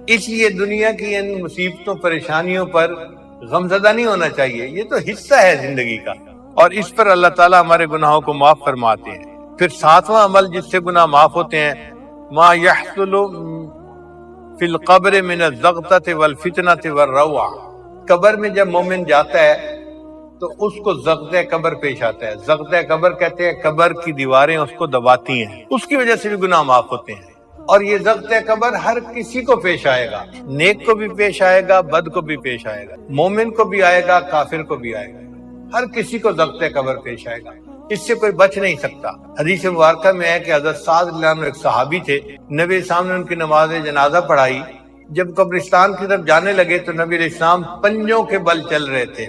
اس لیے دنیا کی ان مصیبتوں پریشانیوں پر غمزدہ نہیں ہونا چاہیے، یہ تو حصہ ہے زندگی کا، اور اس پر اللہ تعالیٰ ہمارے گناہوں کو معاف فرماتے ہیں. پھر ساتواں عمل جس سے گناہ معاف ہوتے ہیں، ما یحصل فی القبر من الزغطۃ والفتنۃ والروع. قبر میں جب مومن جاتا ہے تو اس کو زغطہ قبر پیش آتا ہے. زغطہ قبر کہتے ہیں قبر کی دیواریں اس کو دباتی ہیں، اس کی وجہ سے بھی گناہ معاف ہوتے ہیں. اور یہ زغطہ قبر ہر کسی کو پیش آئے گا، نیک کو بھی پیش آئے گا، بد کو بھی پیش آئے گا، مومن کو بھی آئے گا، کافر کو بھی آئے گا. ہر کسی کو زغطہ قبر پیش آئے گا، اس سے کوئی بچ نہیں سکتا. حدیث مبارکہ میں ہے کہ حضرت سعد رضی اللہ عنہ ایک صحابی تھے، نبی السلام نے ان کی نماز جنازہ پڑھائی. جب قبرستان کی طرف جانے لگے تو نبی علیہ السلام پنجوں کے بل چل رہے تھے،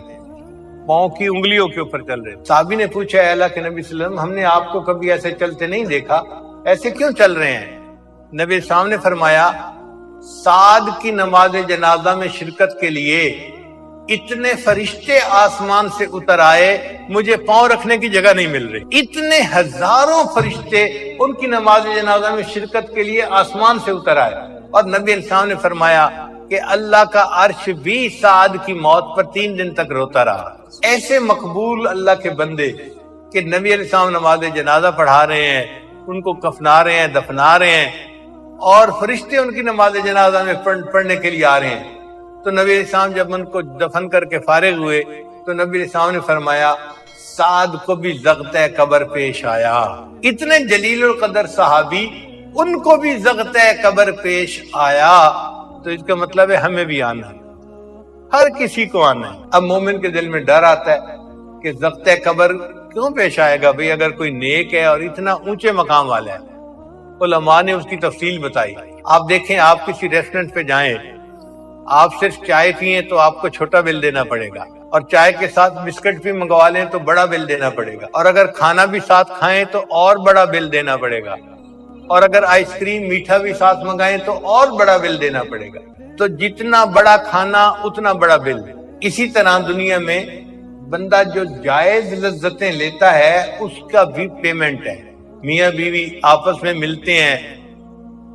پاؤں کی انگلیوں کے اوپر چل رہے تھے. صحابی نے پوچھا، اے اللہ کے نبی صلی اللہ علیہ وسلم، ہم نے آپ کو کبھی ایسے چلتے نہیں دیکھا، ایسے کیوں چل رہے ہیں؟ نبی السلام نے فرمایا، سعد کی نماز جنازہ میں شرکت کے لیے اتنے فرشتے آسمان سے اتر آئے، مجھے پاؤں رکھنے کی جگہ نہیں مل رہی. اتنے ہزاروں فرشتے ان کی نماز جنازہ میں شرکت کے لیے آسمان سے اتر آئے. اور نبی السلام نے فرمایا کہ اللہ کا عرش بھی سعد کی موت پر 3 دن تک روتا رہا. ایسے مقبول اللہ کے بندے کہ نبی علیہ السلام نماز جنازہ پڑھا رہے ہیں، ان کو کفنا رہے ہیں، دفنا رہے ہیں، اور فرشتے ان کی نماز جنازہ میں پڑھنے کے لیے آ رہے ہیں. تو نبی علیہ السلام جب ان کو دفن کر کے فارغ ہوئے تو نبی علیہ السلام نے فرمایا، سعد کو بھی زغطہ قبر پیش آیا. اتنے جلیل القدر صحابی، ان کو بھی زغطہ قبر پیش آیا. تو اس کا مطلب ہے ہمیں بھی آنا ہے، ہر کسی کو آنا ہے. اب مومن کے دل میں ڈر آتا ہے کہ زغطہ قبر کیوں پیش آئے گا بھئی، اگر کوئی نیک ہے اور اتنا اونچے مقام والا ہے. علماء نے اس کی تفصیل بتائی. آپ دیکھیں، آپ کسی ریسٹورنٹ پہ جائیں، آپ صرف چائے پیئیں تو آپ کو چھوٹا بل دینا پڑے گا، اور چائے کے ساتھ بسکٹ بھی منگوا لیں تو بڑا بل دینا پڑے گا، اور اگر کھانا بھی ساتھ کھائیں تو اور بڑا بل دینا پڑے گا، اور اگر آئس کریم میٹھا بھی ساتھ منگائیں تو اور بڑا بل دینا پڑے گا. تو جتنا بڑا کھانا اتنا بڑا بل. اسی طرح دنیا میں بندہ جو جائز لذتیں لیتا ہے اس کا بھی پیمنٹ ہے. میاں بیوی آپس میں ملتے ہیں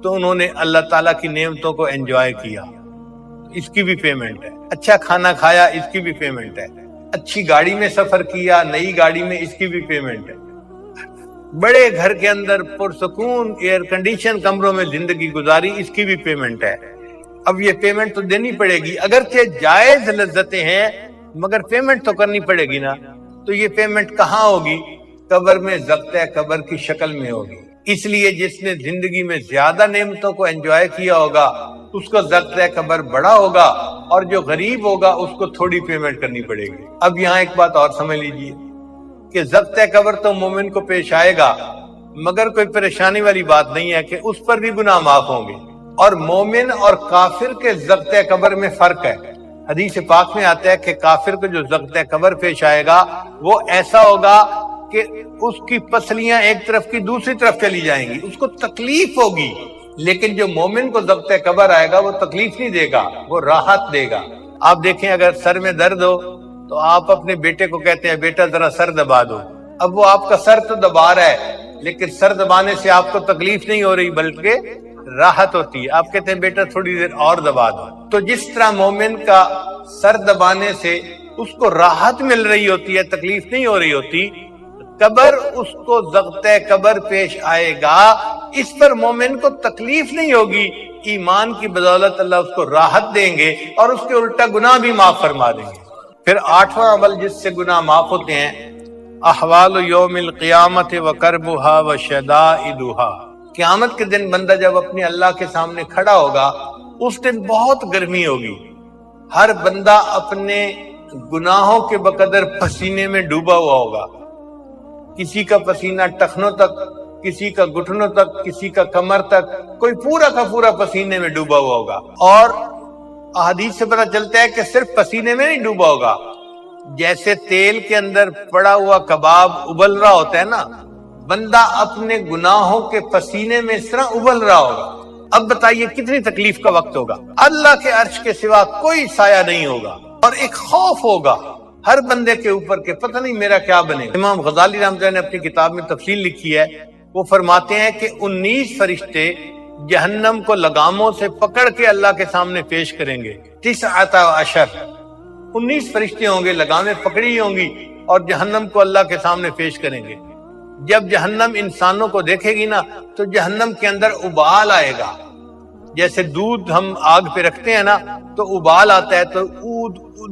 تو انہوں نے اللہ تعالیٰ کی نعمتوں کو انجوائے کیا، اس کی بھی پیمنٹ ہے. اچھا کھانا کھایا، اس کی بھی پیمنٹ ہے. اچھی گاڑی میں سفر کیا، نئی گاڑی میں، اس کی بھی پیمنٹ ہے. بڑے گھر کے اندر پرسکون ایئر کنڈیشن کمروں میں زندگی گزاری، اس کی بھی پیمنٹ ہے. اب یہ پیمنٹ تو دینی پڑے گی، اگرچہ جائز لذتیں ہیں مگر پیمنٹ تو کرنی پڑے گی نا. تو یہ پیمنٹ کہاں ہوگی؟ قبر میں، زغطہ قبر کی شکل میں ہوگی. اس لیے جس نے زندگی میں زیادہ نعمتوں کو انجوائے کیا ہوگا اس کو زغطہ قبر بڑا ہوگا، اور جو غریب ہوگا اس کو تھوڑی پیمنٹ کرنی پڑے گی. اب یہاں ایک بات اور سمجھ لیجیے کہ زغطہ قبر تو مومن کو پیش آئے گا، مگر کوئی پریشانی والی بات نہیں ہے کہ اس پر بھی گناہ معاف ہوں گے. اور مومن اور کافر کے زغطہ قبر میں فرق ہے. حدیث پاک میں آتا ہے کہ کافر کو جو زغطہ قبر پیش آئے گا وہ ایسا ہوگا کہ اس کی پسلیاں ایک طرف کی دوسری طرف چلی جائیں گی، اس کو تکلیف ہوگی. لیکن جو مومن کو زغطہ قبر آئے گا وہ تکلیف نہیں دے گا، وہ راحت دے گا. آپ دیکھیں، اگر سر میں درد ہو تو آپ اپنے بیٹے کو کہتے ہیں بیٹا ذرا سر دبا دو. اب وہ آپ کا سر تو دبا رہا ہے لیکن سر دبانے سے آپ کو تکلیف نہیں ہو رہی بلکہ راحت ہوتی ہے. آپ کہتے ہیں بیٹا تھوڑی دیر اور دبا دو. تو جس طرح مومن کا سر دبانے سے اس کو راحت مل رہی ہوتی ہے، تکلیف نہیں ہو رہی ہوتی، قبر اس کو زغطہ قبر پیش آئے گا، اس پر مومن کو تکلیف نہیں ہوگی. ایمان کی بدولت اللہ اس کو راحت دیں گے اور اس کے الٹا گناہ بھی معاف فرما دیں گے. پھر 8واں عمل جس سے گناہ معاف ہوتے ہیں، احوال یوم القیامت وکربھا وشدائدھا. قیامت کے دن بندہ جب اپنے اللہ کے سامنے کھڑا ہوگا اس دن بہت گرمی ہوگی. ہر بندہ اپنے گناہوں کے بقدر پسینے میں ڈوبا ہوا ہوگا. کسی کا پسینہ ٹخنوں تک، کسی کا گھٹنوں تک، کسی کا کمر تک، کوئی پورا کا پورا پسینے میں ڈوبا ہوا ہوگا. اور احادیث سے پتہ چلتا ہے کہ صرف پسینے میں نہیں ڈوبا ہوگا، جیسے تیل کے اندر پڑا ہوا کباب ابل رہا ہوتا ہے نا، بندہ اپنے گناہوں کے پسینے میں اس طرح ابل رہا ہوگا۔ اب بتائیے کتنی تکلیف کا وقت ہوگا، اللہ کے عرش کے سوا کوئی سایہ نہیں ہوگا، اور ایک خوف ہوگا ہر بندے کے اوپر کہ پتہ نہیں میرا کیا بنے۔ امام غزالی رحمۃ اللہ نے اپنی کتاب میں تفصیل لکھی ہے، وہ فرماتے ہیں کہ 19 فرشتے جہنم کو لگاموں سے پکڑ کے اللہ کے سامنے پیش کریں گے۔ 19 فرشتے ہوں گے، لگامیں پکڑی ہوں گی اور جہنم کو اللہ کے سامنے پیش کریں گے۔ جب جہنم انسانوں کو دیکھے گی نا تو جہنم کے اندر ابال آئے گا، جیسے دودھ ہم آگ پہ رکھتے ہیں نا تو ابال آتا ہے تو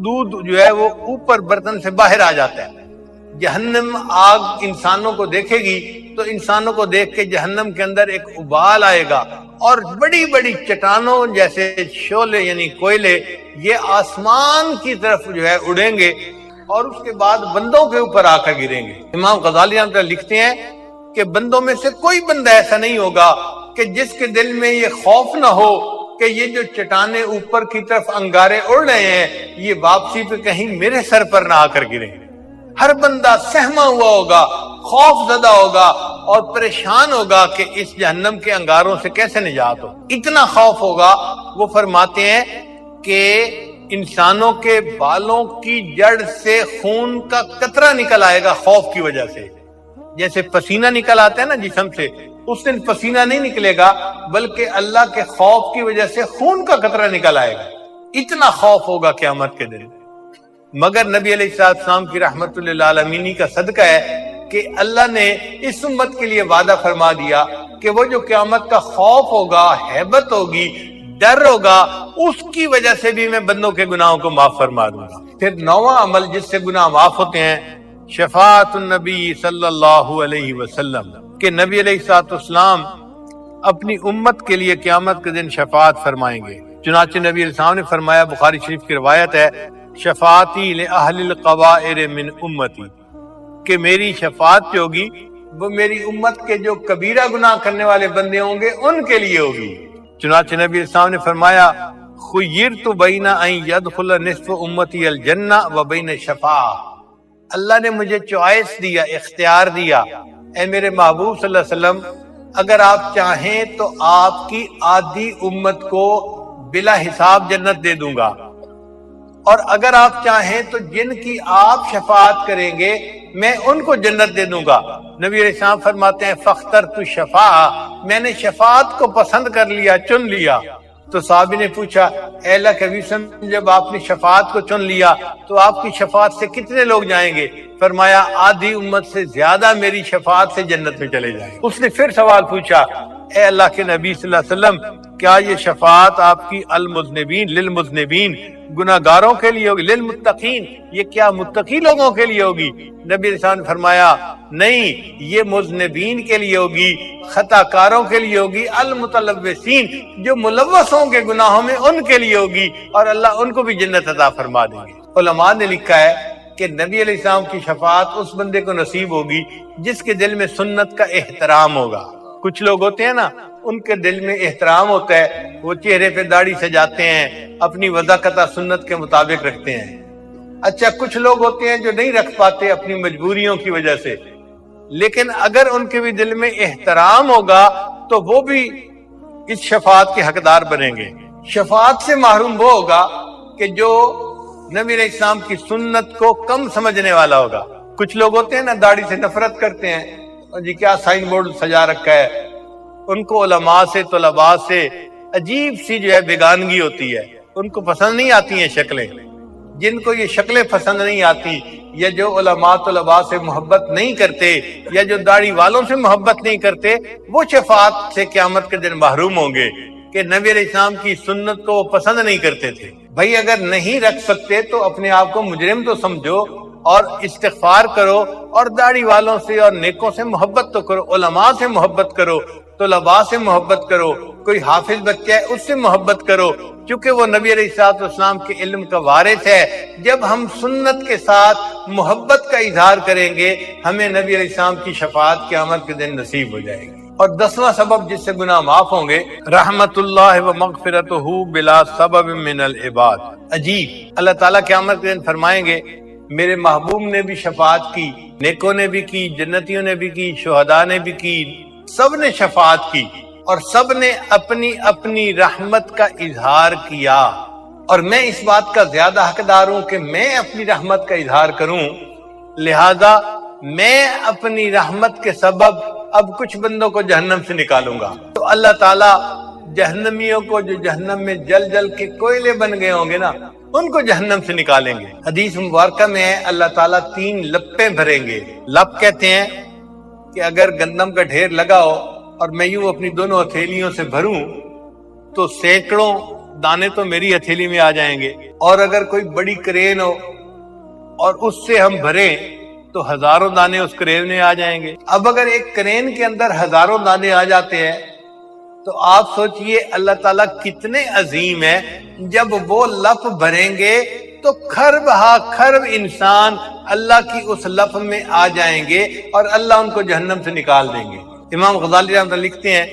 دودھ جو ہے وہ اوپر برتن سے باہر آ جاتا ہے۔ جہنم آگ انسانوں کو دیکھے گی تو انسانوں کو دیکھ کے جہنم کے اندر ایک ابال آئے گا، اور بڑی بڑی چٹانوں جیسے شعلے یعنی کوئلے یہ آسمان کی طرف جو ہے اڑیں گے، اور اس کے بعد بندوں کے اوپر آ کر گریں گے۔ امام غزالی رحمۃ اللہ لکھتے ہیں کہ بندوں میں سے کوئی بندہ ایسا نہیں ہوگا کہ جس کے دل میں یہ خوف نہ ہو کہ یہ جو چٹانیں اوپر کی طرف انگارے اڑ رہے ہیں یہ واپسی پہ کہیں میرے سر پر نہ آ کر گریں۔ ہر بندہ سہما ہوا ہوگا، خوف زدہ ہوگا اور پریشان ہوگا کہ اس جہنم کے انگاروں سے کیسے نجات ہو۔ اتنا خوف ہوگا، وہ فرماتے ہیں کہ انسانوں کے بالوں کی جڑ سے خون کا قطرہ نکل آئے گا خوف کی وجہ سے، جیسے پسینہ نکل آتا ہے نا جسم سے، اس دن پسینہ نہیں نکلے گا بلکہ اللہ کے خوف کی وجہ سے خون کا قطرہ نکل آئے گا۔ اتنا خوف ہوگا قیامت کے دن۔ مگر نبی علیہ السلام کی رحمت للعالمین کا صدقہ ہے کہ اللہ نے اس امت کے لیے وعدہ فرما دیا کہ وہ جو قیامت کا خوف ہوگا، ہیبت ہوگی، ڈر ہوگا، اس کی وجہ سے بھی میں بندوں کے گناہوں کو معاف فرما دوں گا۔ پھر 9واں عمل جس سے گناہ معاف ہوتے ہیں، شفاعت النبی صلی اللہ علیہ وسلم، کہ نبی علیہ السلام اپنی امت کے لیے قیامت کے دن شفاعت فرمائیں گے۔ چنانچہ نبی علیہ السلام نے فرمایا، بخاری شریف کی روایت ہے، شفاعتی لأہل القبائر من امتی، کہ میری شفاعت جو ہوگی وہ میری امت کے جو کبیرہ گناہ کرنے والے بندے ہوں گے ان کے لیے ہوگی۔ چنانچہ نبی علیہ السلام نے فرمایا، خیرت بین ان یدخل نصف امتی الجنہ و بین شفاعہ، اللہ نے مجھے چوائس دیا، اختیار دیا، اے میرے محبوب صلی اللہ علیہ وسلم اگر آپ چاہیں تو آپ کی آدھی امت کو بلا حساب جنت دے دوں گا، اور اگر آپ چاہیں تو جن کی آپ شفاعت کریں گے میں ان کو جنت دے دوں گا۔ نبی علیہ السلام فرماتے ہیں، فاخترت الشفاعہ، میں نے شفاعت کو پسند کر لیا، چن لیا۔ تو صحابی نے پوچھا، اے اللہ کے نبی صلی اللہ علیہ وسلم جب آپ نے شفاعت کو چن لیا تو آپ کی شفاعت سے کتنے لوگ جائیں گے؟ فرمایا، آدھی امت سے زیادہ میری شفاعت سے جنت میں چلے جائیں۔ اس نے پھر سوال پوچھا، اے اللہ کے نبی صلی اللہ علیہ وسلم کیا یہ شفاعت آپ کی المذنبین للمذنبین، گناہگاروں کے لیے ہوگی، للمتقین، یہ کیا متقی لوگوں کے لیے ہوگی؟ نبی علیہ السلام نے فرمایا، نہیں، یہ مذنبین کے لیے ہوگی، خطا کاروں کے لیے ہوگی، المتلوثین، جو ملوث ہوں گے گناہوں میں ان کے لیے ہوگی، اور اللہ ان کو بھی جنت عطا فرما دیں گے۔ علماء نے لکھا ہے کہ نبی علیہ السلام کی شفاعت اس بندے کو نصیب ہوگی جس کے دل میں سنت کا احترام ہوگا۔ کچھ لوگ ہوتے ہیں نا، ان کے دل میں احترام ہوتا ہے، وہ چہرے پہ داڑھی سجاتے ہیں، اپنی وضاقت سنت کے مطابق رکھتے ہیں۔ اچھا، کچھ لوگ ہوتے ہیں جو نہیں رکھ پاتے اپنی مجبوریوں کی وجہ سے، لیکن اگر ان کے بھی دل میں احترام ہوگا تو وہ بھی اس شفاعت کے حقدار بنیں گے۔ شفاعت سے محروم وہ ہوگا کہ جو نبی علیہ السلام کی سنت کو کم سمجھنے والا ہوگا۔ کچھ لوگ ہوتے ہیں نا، داڑھی سے نفرت کرتے ہیں، اور جی کیا سائن بورڈ سجا رکھا ہے، ان کو علماء سے، طلباء سے عجیب سی جو ہے بیگانگی ہوتی ہے، ان کو پسند نہیں آتی ہیں شکلیں۔ جن کو یہ شکلیں پسند نہیں آتی، یا جو علماء طلباء سے محبت نہیں کرتے، یا جو داڑھی والوں سے محبت نہیں کرتے، وہ شفاعت سے قیامت کے دن محروم ہوں گے کہ نبی علیہ السلام کی سنت کو وہ پسند نہیں کرتے تھے۔ بھائی اگر نہیں رکھ سکتے تو اپنے آپ کو مجرم تو سمجھو اور استغفار کرو، اور داڑھی والوں سے اور نیکوں سے محبت تو کرو، علماء سے محبت کرو، طلباء سے محبت کرو، کوئی حافظ بچہ ہے اس سے محبت کرو، چونکہ وہ نبی علیہ السلام کے علم کا وارث ہے۔ جب ہم سنت کے ساتھ محبت کا اظہار کریں گے، ہمیں نبی علیہ السلام کی شفاعت قیامت کے دن نصیب ہو جائے گی۔ اور 10واں سبب جس سے گناہ معاف ہوں گے، رحمت اللہ و مغفرتہ بلا سبب من العباد۔ عجیب، اللہ تعالیٰ قیامت کے دن فرمائیں گے میرے محبوب نے بھی شفاعت کی، نیکوں نے بھی کی، جنتیوں نے بھی کی، شہداء نے بھی کی، سب نے شفاعت کی اور سب نے اپنی اپنی رحمت کا اظہار کیا، اور میں اس بات کا زیادہ حقدار ہوں کہ میں اپنی رحمت کا اظہار کروں، لہذا میں اپنی رحمت کے سبب اب کچھ بندوں کو جہنم سے نکالوں گا۔ تو اللہ تعالیٰ جہنمیوں کو، جو جہنم میں جل جل کے کوئلے بن گئے ہوں گے نا، ان کو جہنم سے نکالیں گے۔ حدیث مبارکہ میں ہے اللہ تعالیٰ 3 لپیں بھریں گے۔ لپ کہتے ہیں کہ اگر گندم کا ڈھیر لگا ہو اور میں یوں اپنی دونوں ہتھیلیوں سے بھروں تو سینکڑوں دانے تو میری ہتھیلی میں آ جائیں گے، اور اگر کوئی بڑی کرین ہو اور اس سے ہم بھریں تو ہزاروں دانے اس کرین میں آ جائیں گے۔ اب اگر ایک کرین کے اندر ہزاروں دانے آ جاتے ہیں تو آپ سوچئے اللہ تعالیٰ کتنے عظیم ہے، جب وہ لپ بھریں گے تو خرب ہا خرب انسان اللہ کی اس لپ میں آ جائیں گے اور اللہ ان کو جہنم سے نکال دیں گے۔ امام غزالی رحمۃ اللہ لکھتے ہیں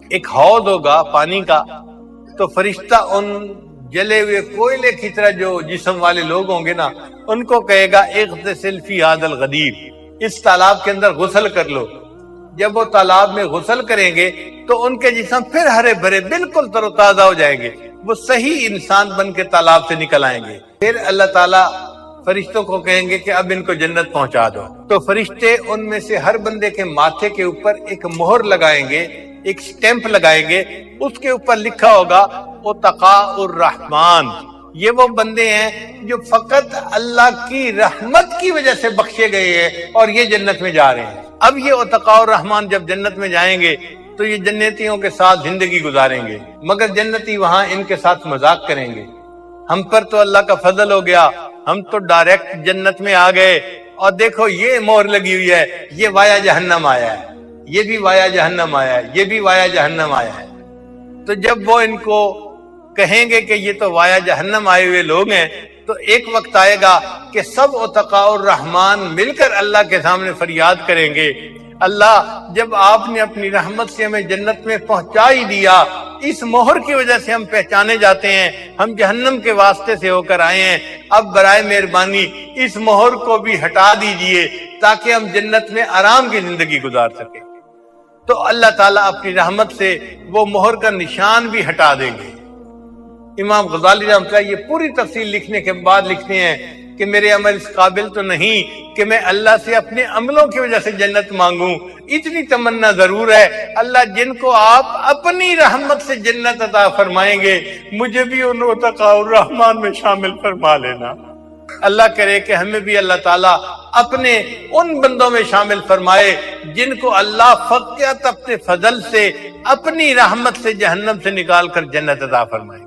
ایک حوض ہوگا پانی کا، تو فرشتہ ان جلے ہوئے کوئلے کی طرح جو جسم والے لوگ ہوں گے نا، ان کو کہے گا اغتسل فی ھذا الغدیر، اس تالاب کے اندر غسل کر لو۔ جب وہ تالاب میں غسل کریں گے تو ان کے جسم پھر ہرے بھرے بالکل تر و تازہ ہو جائیں گے، وہ صحیح انسان بن کے تالاب سے نکل آئیں گے۔ پھر اللہ تعالیٰ فرشتوں کو کہیں گے کہ اب ان کو جنت پہنچا دو، تو فرشتے ان میں سے ہر بندے کے ماتھے کے اوپر ایک مہر لگائیں گے، ایک سٹیمپ لگائیں گے، اس کے اوپر لکھا ہوگا اتقاء الرحمن، یہ وہ بندے ہیں جو فقط اللہ کی رحمت کی وجہ سے بخشے گئے ہیں اور یہ جنت میں جا رہے ہیں۔ اب یہ اتقاء الرحمن جب جنت میں جائیں گے تو یہ جنتیوں کے ساتھ زندگی گزاریں گے، مگر جنتی وہاں ان کے ساتھ مذاق کریں گے، ہم پر تو اللہ کا فضل ہو گیا، ہم تو ڈائریکٹ جنت میں آ گئے، اور دیکھو یہ مہر لگی ہوئی ہے، یہ وایا جہنم آیا ہے، یہ بھی وایا جہنم آیا ہے، یہ بھی وایا جہنم آیا ہے۔ تو جب وہ ان کو کہیں گے کہ یہ تو وایا جہنم آئے ہوئے لوگ ہیں، تو ایک وقت آئے گا کہ سب اتقاء الرحمن مل کر اللہ کے سامنے فریاد کریں گے، اللہ جب آپ نے اپنی رحمت سے ہمیں جنت میں پہنچا ہی دیا، اس مہر کی وجہ سے ہم پہچانے جاتے ہیں، ہم جہنم کے واسطے سے ہو کر آئے ہیں، اب برائے مہربانی اس مہر کو بھی ہٹا دیجئے تاکہ ہم جنت میں آرام کی زندگی گزار سکیں۔ تو اللہ تعالیٰ اپنی رحمت سے وہ مہر کا نشان بھی ہٹا دیں گے۔ امام غزالی رحمۃ اللہ یہ پوری تفصیل لکھنے کے بعد لکھتے ہیں کہ میرے عمل اس قابل تو نہیں کہ میں اللہ سے اپنے عملوں کی وجہ سے جنت مانگوں، اتنی تمنا ضرور ہے، اللہ جن کو آپ اپنی رحمت سے جنت عطا فرمائیں گے مجھے بھی ان اتقاء الرحمن میں شامل فرما لینا۔ اللہ کرے کہ ہمیں بھی اللہ تعالیٰ اپنے ان بندوں میں شامل فرمائے جن کو اللہ فقط اپنے فضل سے اپنی رحمت سے جہنم سے نکال کر جنت عطا فرمائے۔